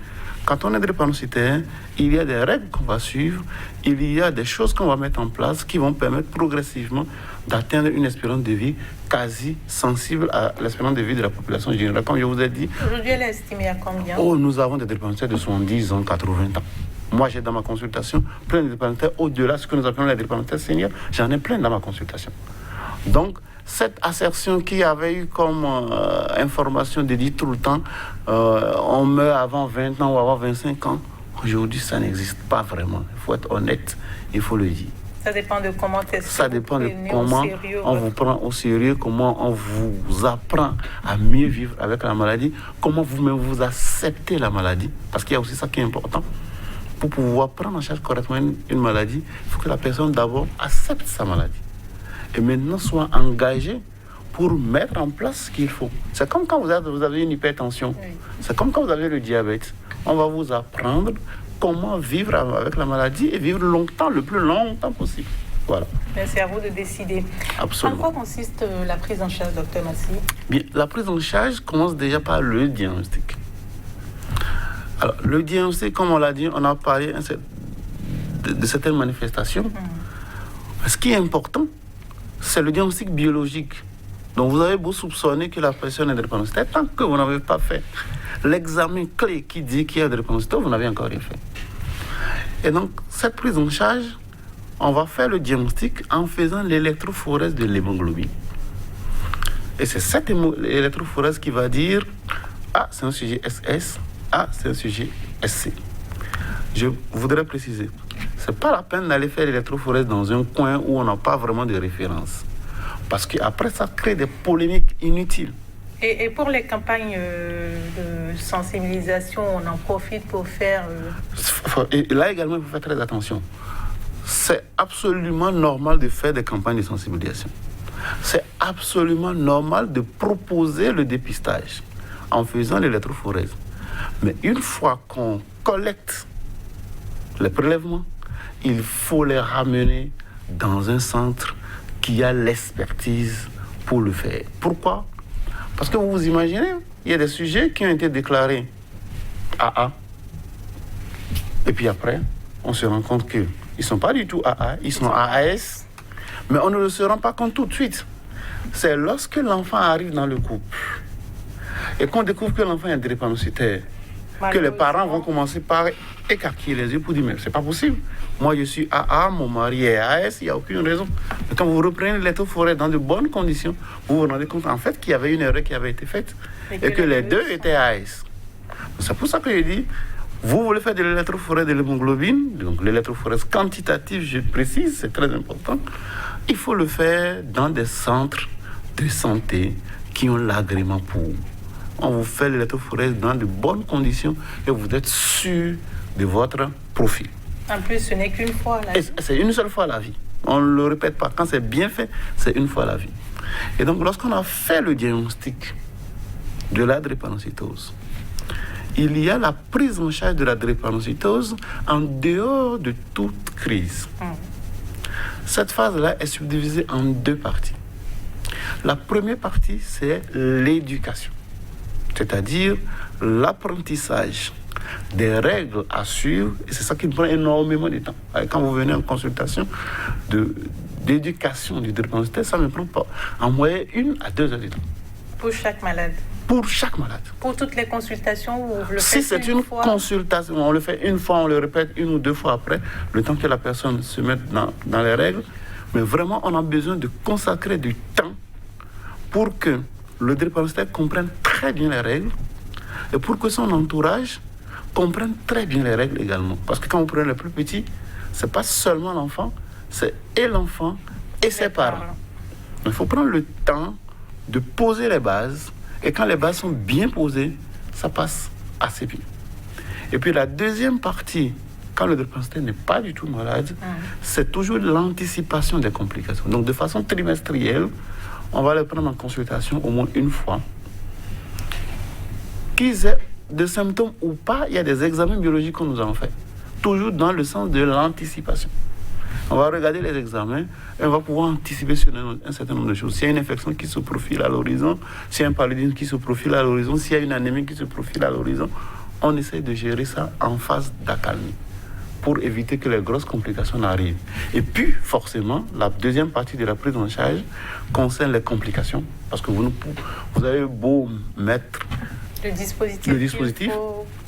B: Quand on est drépanocytaire, il y a des règles qu'on va suivre, il y a des choses qu'on va mettre en place qui vont permettre progressivement d'atteindre une espérance de vie quasi sensible à l'espérance de vie de la population générale. Comme je vous ai dit...
A: Aujourd'hui, elle est estimée à combien?
B: Nous avons des drépanocytaires de 70 ans, 80 ans. Moi, j'ai dans ma consultation plein de drépanocytaires au-delà de ce que nous appelons les drépanocytaires seniors. J'en ai plein dans ma consultation. Donc, cette assertion qui avait eu comme information de dire tout le temps on meurt avant 20 ans ou avant 25 ans, aujourd'hui, ça n'existe pas vraiment. Il faut être honnête, il faut le dire.
A: Ça dépend de comment
B: ça dépend de comment on vous prend au sérieux, comment on vous apprend à mieux vivre avec la maladie, comment vous-même vous acceptez la maladie, parce qu'il y a aussi ça qui est important. Pour pouvoir prendre en charge correctement une maladie, il faut que la personne d'abord accepte sa maladie. Et maintenant soit engagée pour mettre en place ce qu'il faut. C'est comme quand vous avez une hypertension. Oui. C'est comme quand vous avez le diabète. On va vous apprendre comment vivre avec la maladie et vivre longtemps, le plus longtemps possible. Voilà.
A: Mais c'est à vous de décider.
B: Absolument.
A: En quoi consiste la prise en charge, docteur Massi?
B: Bien, la prise en charge commence déjà par le diagnostic. Alors, le diagnostic, comme on l'a dit, on a parlé de certaines manifestations. Ce qui est important, c'est le diagnostic biologique. Donc, vous avez beau soupçonner que la personne est drépanocytaire, tant que vous n'avez pas fait l'examen clé qui dit qu'il y a drépanocytose, vous n'avez encore rien fait. Et donc, cette prise en charge, on va faire le diagnostic en faisant l'électrophorèse de l'hémoglobine. Et c'est cette électrophorèse qui va dire « Ah, c'est un sujet SS, ah, c'est un sujet SC ». Je voudrais préciser, ce n'est pas la peine d'aller faire l'électrophorèse dans un coin où on n'a pas vraiment de référence. Parce qu'après, ça crée des polémiques inutiles.
A: Et pour les campagnes de sensibilisation, on en profite pour faire...
B: Et là également, il faut faire très attention. C'est absolument normal de faire des campagnes de sensibilisation. C'est absolument normal de proposer le dépistage en faisant l'électrophorèse. Mais une fois qu'on collecte les prélèvements, il faut les ramener dans un centre qui a l'expertise pour le faire. Pourquoi? Parce que vous vous imaginez, il y a des sujets qui ont été déclarés AA. Et puis après, on se rend compte qu'ils ne sont pas du tout AA, ils sont AAS. Mais on ne se rend pas compte tout de suite. C'est lorsque l'enfant arrive dans le couple et qu'on découvre que l'enfant est drépanocytaire, que les parents vont commencer par écarquiller les yeux pour dire « Mais c'est pas possible. Moi, je suis AA, mon mari est AS, il n'y a aucune raison. » Mais quand vous reprenez l'électrophorèse dans de bonnes conditions, vous vous rendez compte en fait qu'il y avait une erreur qui avait été faite et que les deux étaient AS. C'est pour ça que je dis, vous voulez faire de l'électrophorèse de l'hémoglobine, donc l'électrophorèse quantitative, je précise, c'est très important. Il faut le faire dans des centres de santé qui ont l'agrément pour. On vous fait l'électrophorèse dans de bonnes conditions et vous êtes sûr de votre profil.
A: En plus, ce n'est qu'une fois la vie.
B: C'est une seule fois la vie. On ne le répète pas. Quand c'est bien fait, c'est une fois la vie. Et donc, lorsqu'on a fait le diagnostic de la drépanocytose, il y a la prise en charge de la drépanocytose en dehors de toute crise. Cette phase-là est subdivisée en deux parties. La première partie, c'est l'éducation, c'est-à-dire l'apprentissage des règles à suivre, et c'est ça qui prend énormément de temps. Quand vous venez en consultation d'éducation du drépanocytaire, ça me prend pas en moyenne 1 à 2 heures de temps.
A: Pour chaque malade?
B: Pour chaque malade.
A: Pour toutes les consultations, vous le faites
B: si c'est une consultation, on le fait une fois, on le répète 1 ou 2 fois après, le temps que la personne se mette dans les règles. Mais vraiment, on a besoin de consacrer du temps pour que le drépanocytaire comprenne très bien les règles et pour que son entourage comprenne très bien les règles également. Parce que quand vous prenez les plus petits, ce n'est pas seulement l'enfant, c'est et l'enfant et ses parents. Il faut prendre le temps de poser les bases. Et quand les bases sont bien posées, ça passe assez bien. Et puis la deuxième partie, quand le drépanocytaire n'est pas du tout malade, c'est toujours l'anticipation des complications. Donc de façon trimestrielle, on va les prendre en consultation au moins une fois. Qu'ils aient des symptômes ou pas, il y a des examens biologiques que nous avons faits. Toujours dans le sens de l'anticipation. On va regarder les examens et on va pouvoir anticiper sur un certain nombre de choses. S'il y a une infection qui se profile à l'horizon, s'il y a un paludisme qui se profile à l'horizon, s'il y a une anémie qui se profile à l'horizon, on essaie de gérer ça en phase d'accalmie pour éviter que les grosses complications n'arrivent. Et puis, forcément, la deuxième partie de la prise en charge concerne les complications. Parce que vous avez beau mettre le dispositif,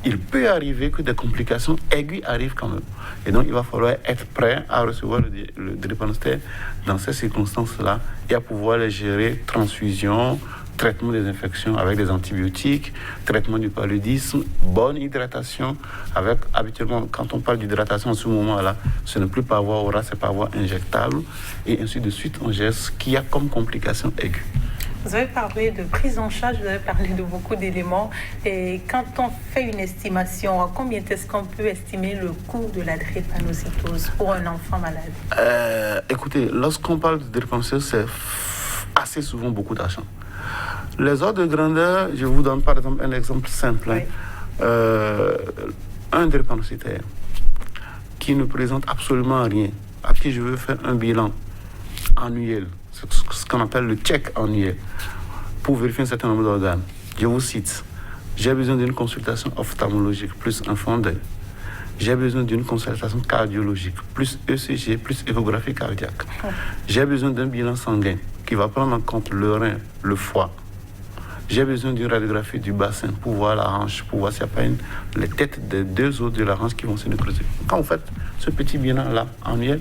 B: il peut arriver que des complications aiguës arrivent quand même. Et donc, il va falloir être prêt à recevoir le drépanocytaire dans ces circonstances-là et à pouvoir les gérer, transfusion, traitement des infections avec des antibiotiques, traitement du paludisme, bonne hydratation. Habituellement, quand on parle d'hydratation en ce moment-là, ce n'est plus par voie orale, c'est par voie injectable. Et ainsi de suite, on gère ce qu'il y a comme complication aiguë.
A: Vous avez parlé de prise en charge, vous avez parlé de beaucoup d'éléments. Et quand on fait une estimation, à combien est-ce qu'on peut estimer le coût de la drépanocytose pour un enfant malade?
B: Écoutez, lorsqu'on parle de drépanocytose, c'est assez souvent beaucoup d'argent. Les ordres de grandeur, je vous donne par exemple un exemple simple. Oui. Un drépanocytaire qui ne présente absolument rien à qui je veux faire un bilan annuel, ce qu'on appelle le check annuel, pour vérifier un certain nombre d'organes. Je vous cite, j'ai besoin d'une consultation ophtalmologique plus un fond d'œil. J'ai besoin d'une consultation cardiologique, plus ECG, plus échographie cardiaque. J'ai besoin d'un bilan sanguin qui va prendre en compte le rein, le foie. J'ai besoin d'une radiographie du bassin pour voir la hanche, pour voir s'il n'y a pas les têtes des deux os de la hanche qui vont se nécroser. Quand vous faites ce petit bilan-là annuel,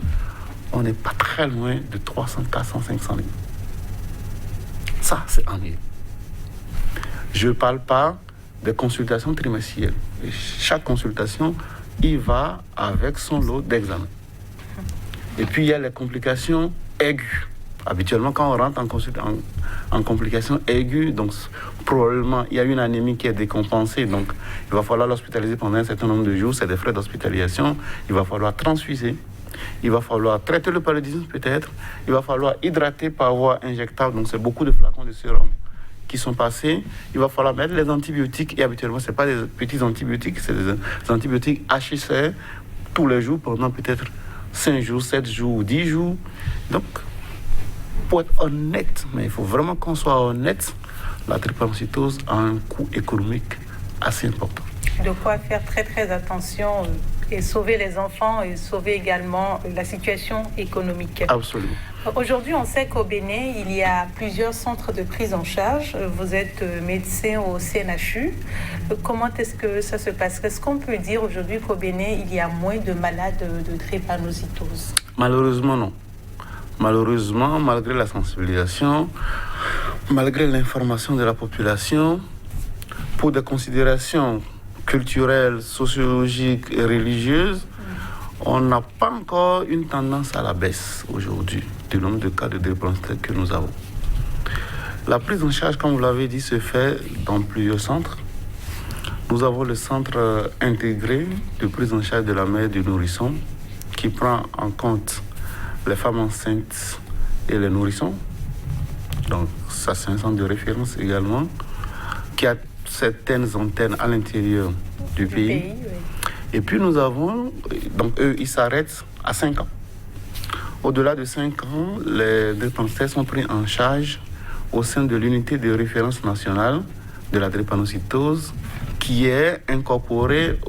B: on n'est pas très loin de 300, 400, 500 000. Ça, c'est annuel. Je ne parle pas des consultations trimestrielles. Et chaque consultation, il va avec son lot d'examens. Et puis, il y a les complications aiguës. Habituellement, quand on rentre en complications aiguës, donc probablement, il y a une anémie qui est décompensée. Donc, il va falloir l'hospitaliser pendant un certain nombre de jours. C'est des frais d'hospitalisation. Il va falloir transfuser. Il va falloir traiter le paludisme peut-être. Il va falloir hydrater par voie injectable. Donc, c'est beaucoup de flacons de sérum qui sont passés. Il va falloir mettre les antibiotiques. Et habituellement, ce n'est pas des petits antibiotiques, c'est des antibiotiques HCR tous les jours pendant peut-être 5 jours, 7 jours ou 10 jours. Donc, pour être honnête, mais il faut vraiment qu'on soit honnête, la drépanocytose a un coût économique assez important.
A: De quoi faire très très attention et sauver les enfants et sauver également la situation économique.
B: Absolument.
A: Aujourd'hui, on sait qu'au Bénin, il y a plusieurs centres de prise en charge. Vous êtes médecin au CNHU. Comment est-ce que ça se passe? Est-ce qu'on peut dire aujourd'hui qu'au Bénin, il y a moins de malades de drépanocytose?
B: Malheureusement, non. Malheureusement, malgré la sensibilisation, malgré l'information de la population, pour des considérations culturelles, sociologiques et religieuses, on n'a pas encore une tendance à la baisse aujourd'hui du nombre de cas de drépanocytose que nous avons. La prise en charge, comme vous l'avez dit, se fait dans plusieurs centres. Nous avons le centre intégré de prise en charge de la mère et du nourrisson qui prend en compte les femmes enceintes et les nourrissons. Donc ça, c'est un centre de référence également qui a certaines antennes à l'intérieur du pays. Oui. Et puis nous avons, donc eux, ils s'arrêtent à 5 ans. Au-delà de 5 ans, les drépanocytaires sont pris en charge au sein de l'unité de référence nationale de la drépanocytose qui est incorporée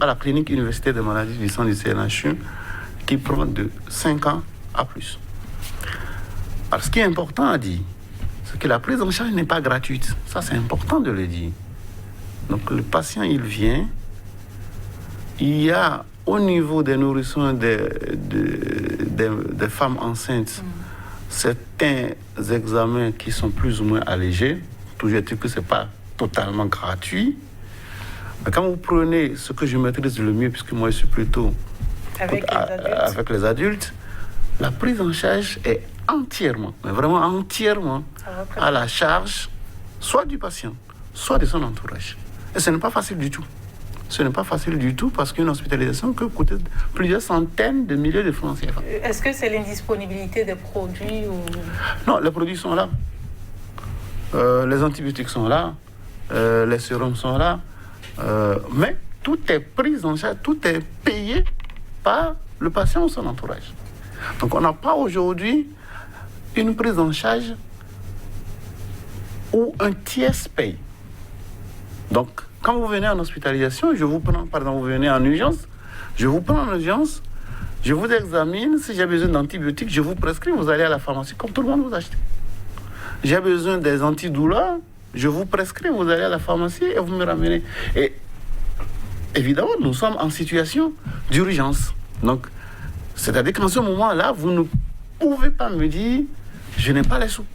B: à la clinique universitaire des maladies du sang du CNHU qui prend de 5 ans à plus. Alors, ce qui est important à dire, c'est que la prise en charge n'est pas gratuite. Ça, c'est important de le dire. Donc, le patient, il vient. Il y a, au niveau des nourrissons des femmes enceintes, certains examens qui sont plus ou moins allégés. Toujours est-il que ce n'est pas totalement gratuit. Mais quand vous prenez ce que je maîtrise le mieux, puisque moi, je suis plutôt avec les adultes, la prise en charge est entièrement, mais vraiment entièrement, à la charge soit du patient, soit de son entourage. Et ce n'est pas facile du tout. Ce n'est pas facile du tout parce qu'une hospitalisation peut coûter plusieurs centaines de milliers de francs CFA.
A: Est-ce que c'est l'indisponibilité des produits ou...
B: Non, les produits sont là. Les antibiotiques sont là. Les sérums sont là. Mais tout est pris en charge, tout est payé par le patient ou son entourage. Donc on n'a pas aujourd'hui une prise en charge où un tiers paye. Donc quand vous venez en hospitalisation, je vous prends, par exemple, vous venez en urgence, je vous prends en urgence, je vous examine, si j'ai besoin d'antibiotiques, je vous prescris, vous allez à la pharmacie comme tout le monde vous achète. J'ai besoin des antidouleurs, je vous prescris, vous allez à la pharmacie et vous me ramenez. Et évidemment, nous sommes en situation d'urgence. Donc, c'est-à-dire qu'en ce moment-là, vous ne pouvez pas me dire, je n'ai pas les sous.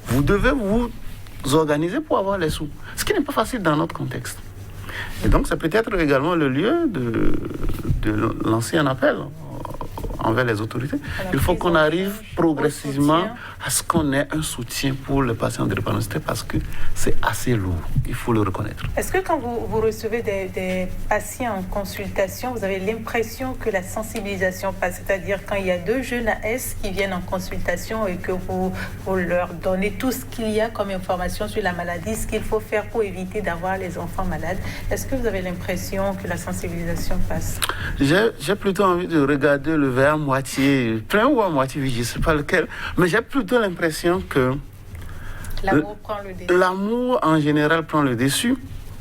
B: Vous devez vous organiser pour avoir les sous. Ce qui n'est pas facile dans notre contexte. Et donc, c'est peut-être également le lieu de lancer un appel envers les autorités. Il faut qu'on arrive progressivement à ce qu'on ait un soutien pour les patients de drépanocytose parce que c'est assez lourd, il faut le reconnaître.
A: Est-ce que quand vous recevez des patients en consultation, vous avez l'impression que la sensibilisation passe, c'est-à-dire quand il y a 2 jeunes AS qui viennent en consultation et que vous leur donnez tout ce qu'il y a comme information sur la maladie, ce qu'il faut faire pour éviter d'avoir les enfants malades, est-ce que vous avez l'impression que la sensibilisation passe?
B: J'ai plutôt envie de regarder le verre à moitié plein ou à moitié vide, je ne sais pas lequel. Mais j'ai plutôt l'impression que
A: l'amour prend le dessus.
B: L'amour, en général, prend le dessus.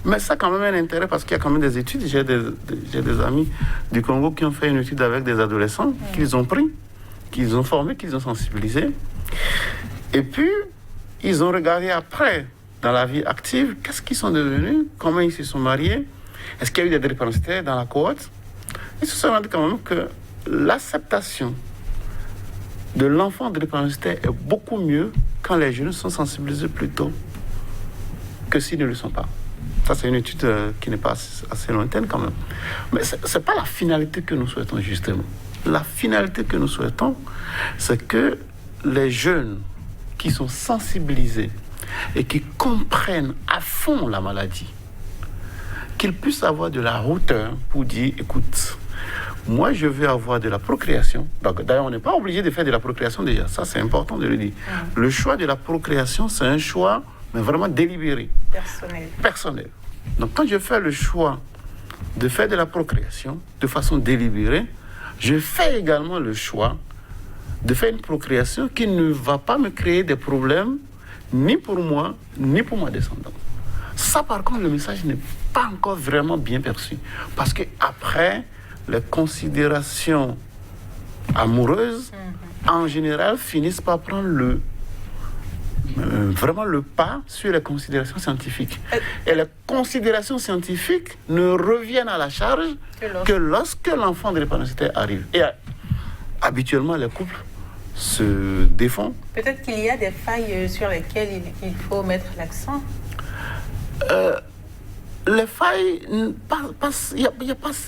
B: Mais ça a quand même un intérêt parce qu'il y a quand même des études. J'ai des amis du Congo qui ont fait une étude avec des adolescents qu'ils ont pris, qu'ils ont formés, qu'ils ont sensibilisés. Et puis, ils ont regardé après, dans la vie active, qu'est-ce qu'ils sont devenus, comment ils se sont mariés, est-ce qu'il y a eu des drépanocytaires dans la cohorte. Ils se sont rendus quand même que l'acceptation de l'enfant drépanocytaire est beaucoup mieux quand les jeunes sont sensibilisés plus tôt que s'ils ne le sont pas. Ça, c'est une étude qui n'est pas assez lointaine quand même. Mais ce n'est pas la finalité que nous souhaitons, justement. La finalité que nous souhaitons, c'est que les jeunes qui sont sensibilisés et qui comprennent à fond la maladie, qu'ils puissent avoir de la hauteur pour dire, écoute, moi, je veux avoir de la procréation. Donc, d'ailleurs, on n'est pas obligé de faire de la procréation déjà. Ça, c'est important de le dire. Le choix de la procréation, c'est un choix, mais vraiment délibéré. Personnel. Donc, quand je fais le choix de faire de la procréation de façon délibérée, je fais également le choix de faire une procréation qui ne va pas me créer des problèmes ni pour moi, ni pour ma descendance. Ça, par contre, le message n'est pas encore vraiment bien perçu. Parce qu'après, les considérations amoureuses, en général, finissent par prendre vraiment le pas sur les considérations scientifiques. Et les considérations scientifiques ne reviennent à la charge que lorsque l'enfant drépanocytaire arrive. Et habituellement, les couples se défont.
A: Peut-être qu'il y a des failles sur lesquelles il faut mettre l'accent.
B: Les failles, il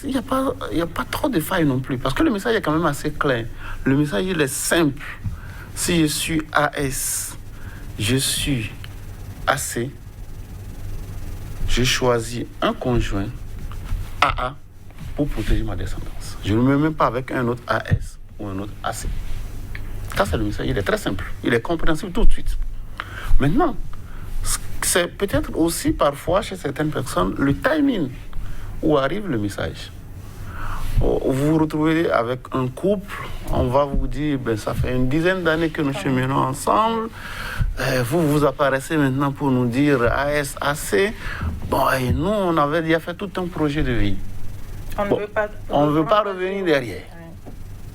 B: n'y a pas trop de failles non plus, parce que le message est quand même assez clair. Le message, il est simple. Si je suis AS, je suis AC, je choisis un conjoint AA pour protéger ma descendance. Je ne me mets même pas avec un autre AS ou un autre AC. Ça, c'est le message. Il est très simple. Il est compréhensible tout de suite. Maintenant, c'est peut-être aussi parfois chez certaines personnes le timing où arrive le message. Vous vous retrouvez avec un couple, on va vous dire, ça fait une dizaine d'années que nous cheminons ensemble, vous apparaissez maintenant pour nous dire AS, AC. Bon, et nous, on avait déjà fait tout un projet de vie. On ne veut pas revenir derrière.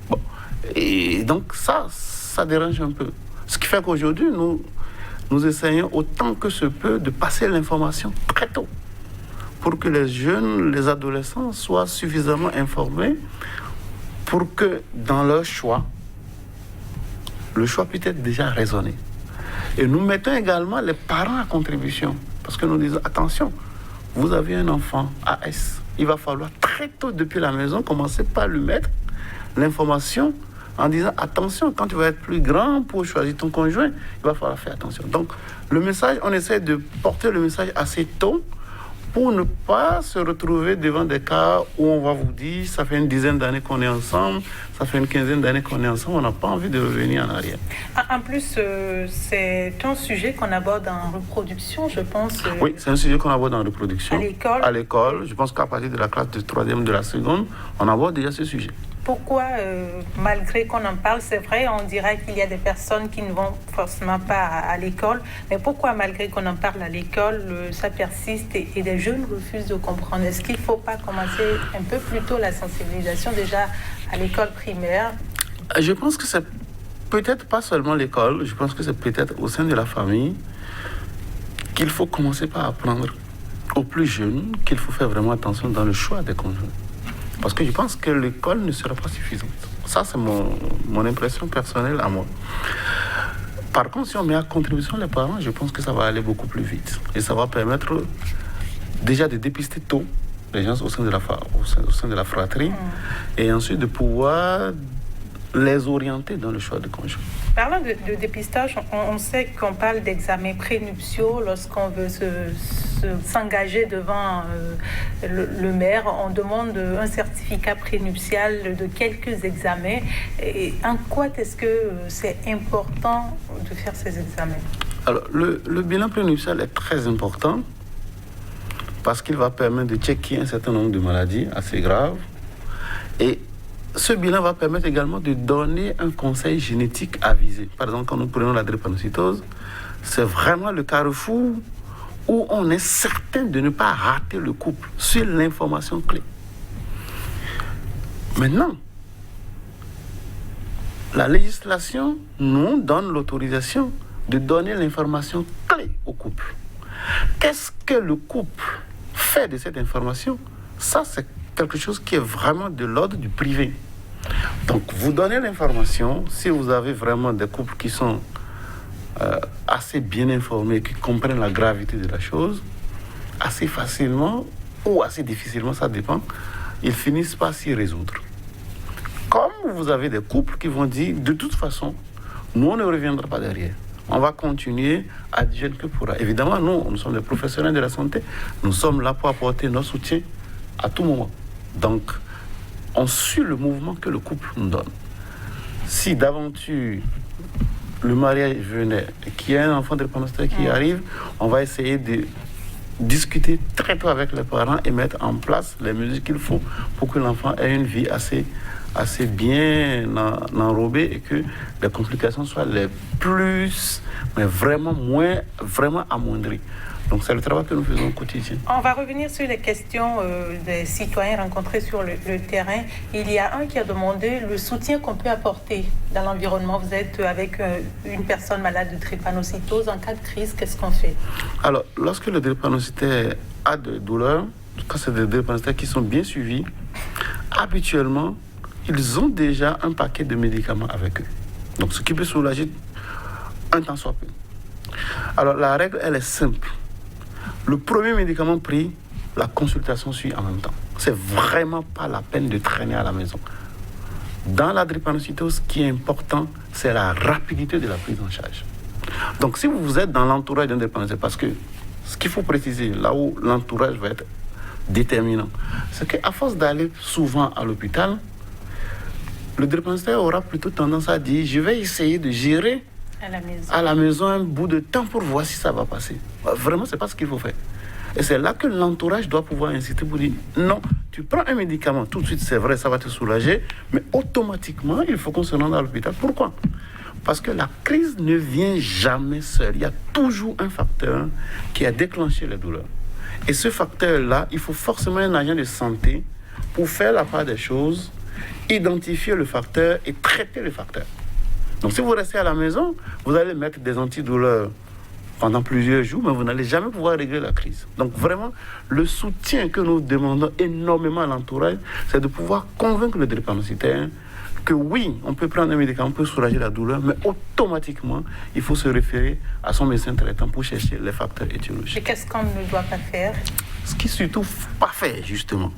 B: Bon. Et donc ça dérange un peu. Ce qui fait qu'aujourd'hui, nous essayons autant que se peut de passer l'information très tôt pour que les jeunes, les adolescents soient suffisamment informés pour que dans leur choix, le choix puisse être déjà raisonné. Et nous mettons également les parents à contribution parce que nous disons, attention, vous avez un enfant AS, il va falloir très tôt depuis la maison commencer par lui mettre l'information en disant, attention, quand tu vas être plus grand pour choisir ton conjoint, il va falloir faire attention. Donc, le message, on essaie de porter le message assez tôt pour ne pas se retrouver devant des cas où on va vous dire, ça fait une dizaine d'années qu'on est ensemble, ça fait une quinzaine d'années qu'on est ensemble, on n'a pas envie de revenir en arrière.
A: En plus, c'est un sujet qu'on aborde en reproduction, je pense.
B: Oui, c'est un sujet qu'on aborde en reproduction.
A: À l'école.
B: À l'école, je pense qu'à partir de la classe de 3e, de la seconde, on aborde déjà ce sujet.
A: Pourquoi, malgré qu'on en parle, c'est vrai, on dirait qu'il y a des personnes qui ne vont forcément pas à l'école, mais pourquoi, malgré qu'on en parle à l'école, ça persiste et des jeunes refusent de comprendre? Est-ce qu'il ne faut pas commencer un peu plus tôt la sensibilisation déjà à l'école primaire?
B: Je pense que c'est peut-être pas seulement l'école, je pense que c'est peut-être au sein de la famille qu'il faut commencer par apprendre aux plus jeunes qu'il faut faire vraiment attention dans le choix des conjoints. Parce que je pense que l'école ne sera pas suffisante. Ça, c'est mon impression personnelle à moi. Par contre, si on met à contribution les parents, je pense que ça va aller beaucoup plus vite. Et ça va permettre déjà de dépister tôt les gens au sein de la fratrie et ensuite de pouvoir les orienter dans le choix de conjoint.
A: Parlant de dépistage, on sait qu'on parle d'examens prénuptiaux lorsqu'on veut s'engager devant le maire. On demande un certificat prénuptial de quelques examens. Et en quoi est-ce que c'est important de faire ces examens?
B: Alors, le bilan prénuptial est très important parce qu'il va permettre de checker un certain nombre de maladies assez graves. Et ce bilan va permettre également de donner un conseil génétique avisé. Par exemple, quand nous prenons la drépanocytose, c'est vraiment le carrefour où on est certain de ne pas rater le couple sur l'information clé. Maintenant, la législation nous donne l'autorisation de donner l'information clé au couple. Qu'est-ce que le couple fait de cette information? Ça, c'est quelque chose qui est vraiment de l'ordre du privé. Donc, vous donnez l'information, si vous avez vraiment des couples qui sont assez bien informés, qui comprennent la gravité de la chose, assez facilement ou assez difficilement, ça dépend, ils finissent par s'y résoudre. Comme vous avez des couples qui vont dire, de toute façon, nous, on ne reviendra pas derrière. On va continuer à dire que pourra. Évidemment, nous sommes des professionnels de la santé. Nous sommes là pour apporter notre soutien à tout moment. Donc, on suit le mouvement que le couple nous donne. Si d'aventure le mariage venait et qu'il y a un enfant de drépanocytaire qui arrive, on va essayer de discuter très tôt avec les parents et mettre en place les mesures qu'il faut pour que l'enfant ait une vie assez bien enrobée et que les complications soient les plus, mais vraiment amoindries. Donc c'est le travail que nous faisons au quotidien.
A: On va revenir sur les questions des citoyens rencontrés sur le terrain. Il y a un qui a demandé le soutien qu'on peut apporter dans l'environnement. Vous êtes avec une personne malade de drépanocytose. En cas de crise, qu'est-ce qu'on fait?
B: Alors, lorsque le drépanocytaire a des douleurs, quand c'est des drépanocytaires qui sont bien suivis, habituellement, ils ont déjà un paquet de médicaments avec eux. Donc, ce qui peut soulager un temps soit peu. Alors, la règle, elle est simple. Le premier médicament pris, la consultation suit en même temps. C'est vraiment pas la peine de traîner à la maison. Dans la drépanocytose, ce qui est important, c'est la rapidité de la prise en charge. Donc, si vous êtes dans l'entourage d'un drépanocytaire, parce que ce qu'il faut préciser, là où l'entourage va être déterminant, c'est qu'à force d'aller souvent à l'hôpital, le drépanocytaire aura plutôt tendance à dire « je vais essayer de gérer à la maison un bout de temps pour voir si ça va passer ». Vraiment, ce n'est pas ce qu'il faut faire. Et c'est là que l'entourage doit pouvoir insister pour dire « non, tu prends un médicament, tout de suite, c'est vrai, ça va te soulager, mais automatiquement, il faut qu'on se rende à l'hôpital. » Pourquoi? Parce que la crise ne vient jamais seule. Il y a toujours un facteur qui a déclenché les douleurs. Et ce facteur-là, il faut forcément un agent de santé pour faire la part des choses, identifier le facteur et traiter le facteur. Donc si vous restez à la maison, vous allez mettre des antidouleurs pendant plusieurs jours, mais vous n'allez jamais pouvoir régler la crise. Donc vraiment, le soutien que nous demandons énormément à l'entourage, c'est de pouvoir convaincre le drépanocytaire que oui, on peut prendre un médicament pour soulager la douleur, mais automatiquement, il faut se référer à son médecin traitant pour chercher les facteurs étiologiques.
A: Et qu'est-ce qu'on ne doit pas faire?
B: Ce qui surtout pas faire, justement,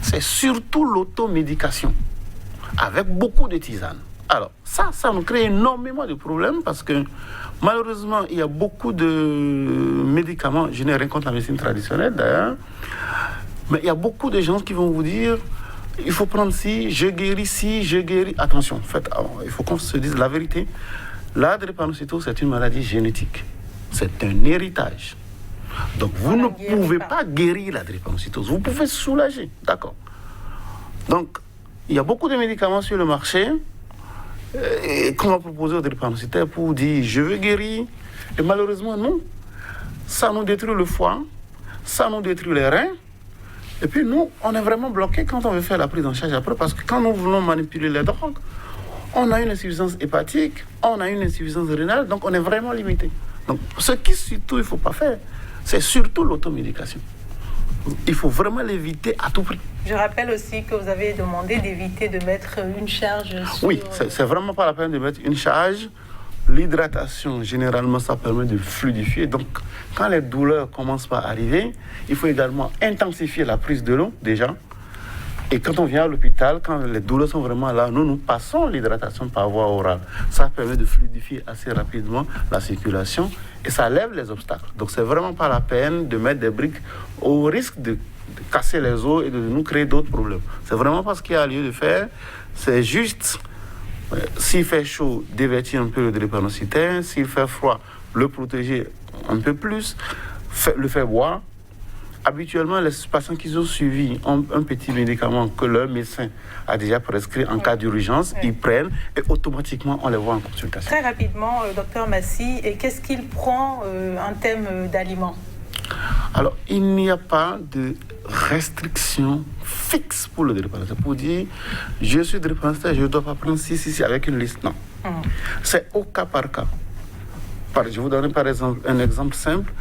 B: c'est surtout l'automédication, avec beaucoup de tisanes. Alors, ça nous crée énormément de problèmes parce que, malheureusement, il y a beaucoup de médicaments, je n'ai rien contre la médecine traditionnelle d'ailleurs, mais il y a beaucoup de gens qui vont vous dire il faut prendre ci, je guéris. Attention, en fait, il faut qu'on se dise la vérité. La drépanocytose, c'est une maladie génétique. C'est un héritage. Donc, vous ne pouvez pas guérir la drépanocytose. Vous pouvez soulager, d'accord. Donc, il y a beaucoup de médicaments sur le marché qu'on va proposer aux drépanocytaires pour dire je veux guérir. Et malheureusement, non. Ça nous détruit le foie, ça nous détruit les reins. Et puis nous, on est vraiment bloqués quand on veut faire la prise en charge après, parce que quand nous voulons manipuler les drogues, on a une insuffisance hépatique, on a une insuffisance rénale, donc on est vraiment limité. Donc ce qui surtout il ne faut pas faire, c'est surtout l'automédication. Il faut vraiment l'éviter à tout prix.
A: Je rappelle aussi que vous avez demandé d'éviter de mettre une charge sur...
B: Oui, c'est vraiment pas la peine de mettre une charge. L'hydratation, généralement, ça permet de fluidifier. Donc, quand les douleurs commencent par arriver, il faut également intensifier la prise de l'eau, déjà. Et quand on vient à l'hôpital, quand les douleurs sont vraiment là, nous passons l'hydratation par voie orale. Ça permet de fluidifier assez rapidement la circulation et ça lève les obstacles. Donc, c'est vraiment pas la peine de mettre des briques au risque de casser les os et de nous créer d'autres problèmes. C'est vraiment pas ce qu'il y a lieu de faire. C'est juste... S'il fait chaud, dévertir un peu le drépanocytaire. S'il fait froid, le protéger un peu plus. Le faire boire. habituellement, les patients qui ont suivi ont un petit médicament que leur médecin a déjà prescrit en cas d'urgence. Ils prennent et automatiquement, on les voit en consultation.
A: Très rapidement, docteur Massy, qu'est-ce qu'il prend en termes d'aliments?
B: Alors, il n'y a pas de restriction fixe pour le drépanocytaire. Pour dire, je suis drépanocytaire, je ne dois pas prendre si avec une liste. Non. C'est au cas par cas. Je vous donne par exemple un exemple simple.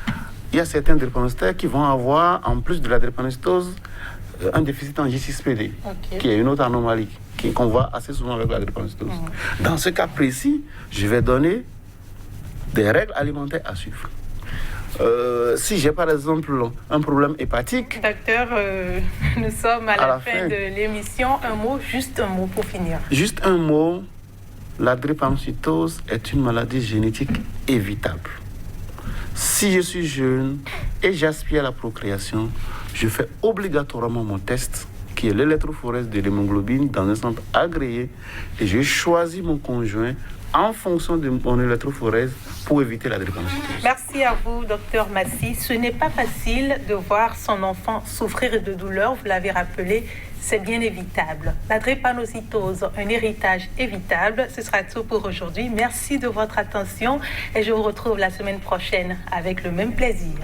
B: Il y a certains drépanocytaires qui vont avoir, en plus de la drépanocytose, un déficit en J6PD, qui est une autre anomalie qu'on voit assez souvent avec la drépanocytose. Dans ce cas précis, je vais donner des règles alimentaires à suivre. Si j'ai par exemple un problème hépatique...
A: Docteur, nous sommes à la fin de l'émission. Juste un mot pour finir.
B: Juste un mot. La drépanocytose est une maladie génétique évitable. Si je suis jeune et j'aspire à la procréation, je fais obligatoirement mon test, qui est l'électrophorèse de l'hémoglobine, dans un centre agréé, et je choisis mon conjoint en fonction de mon électrophorèse pour éviter la drépanocytose.
A: Merci à vous, docteur Massy. Ce n'est pas facile de voir son enfant souffrir de douleur, vous l'avez rappelé, c'est bien évitable. La drépanocytose, un héritage évitable. Ce sera tout pour aujourd'hui. Merci de votre attention et je vous retrouve la semaine prochaine avec le même plaisir.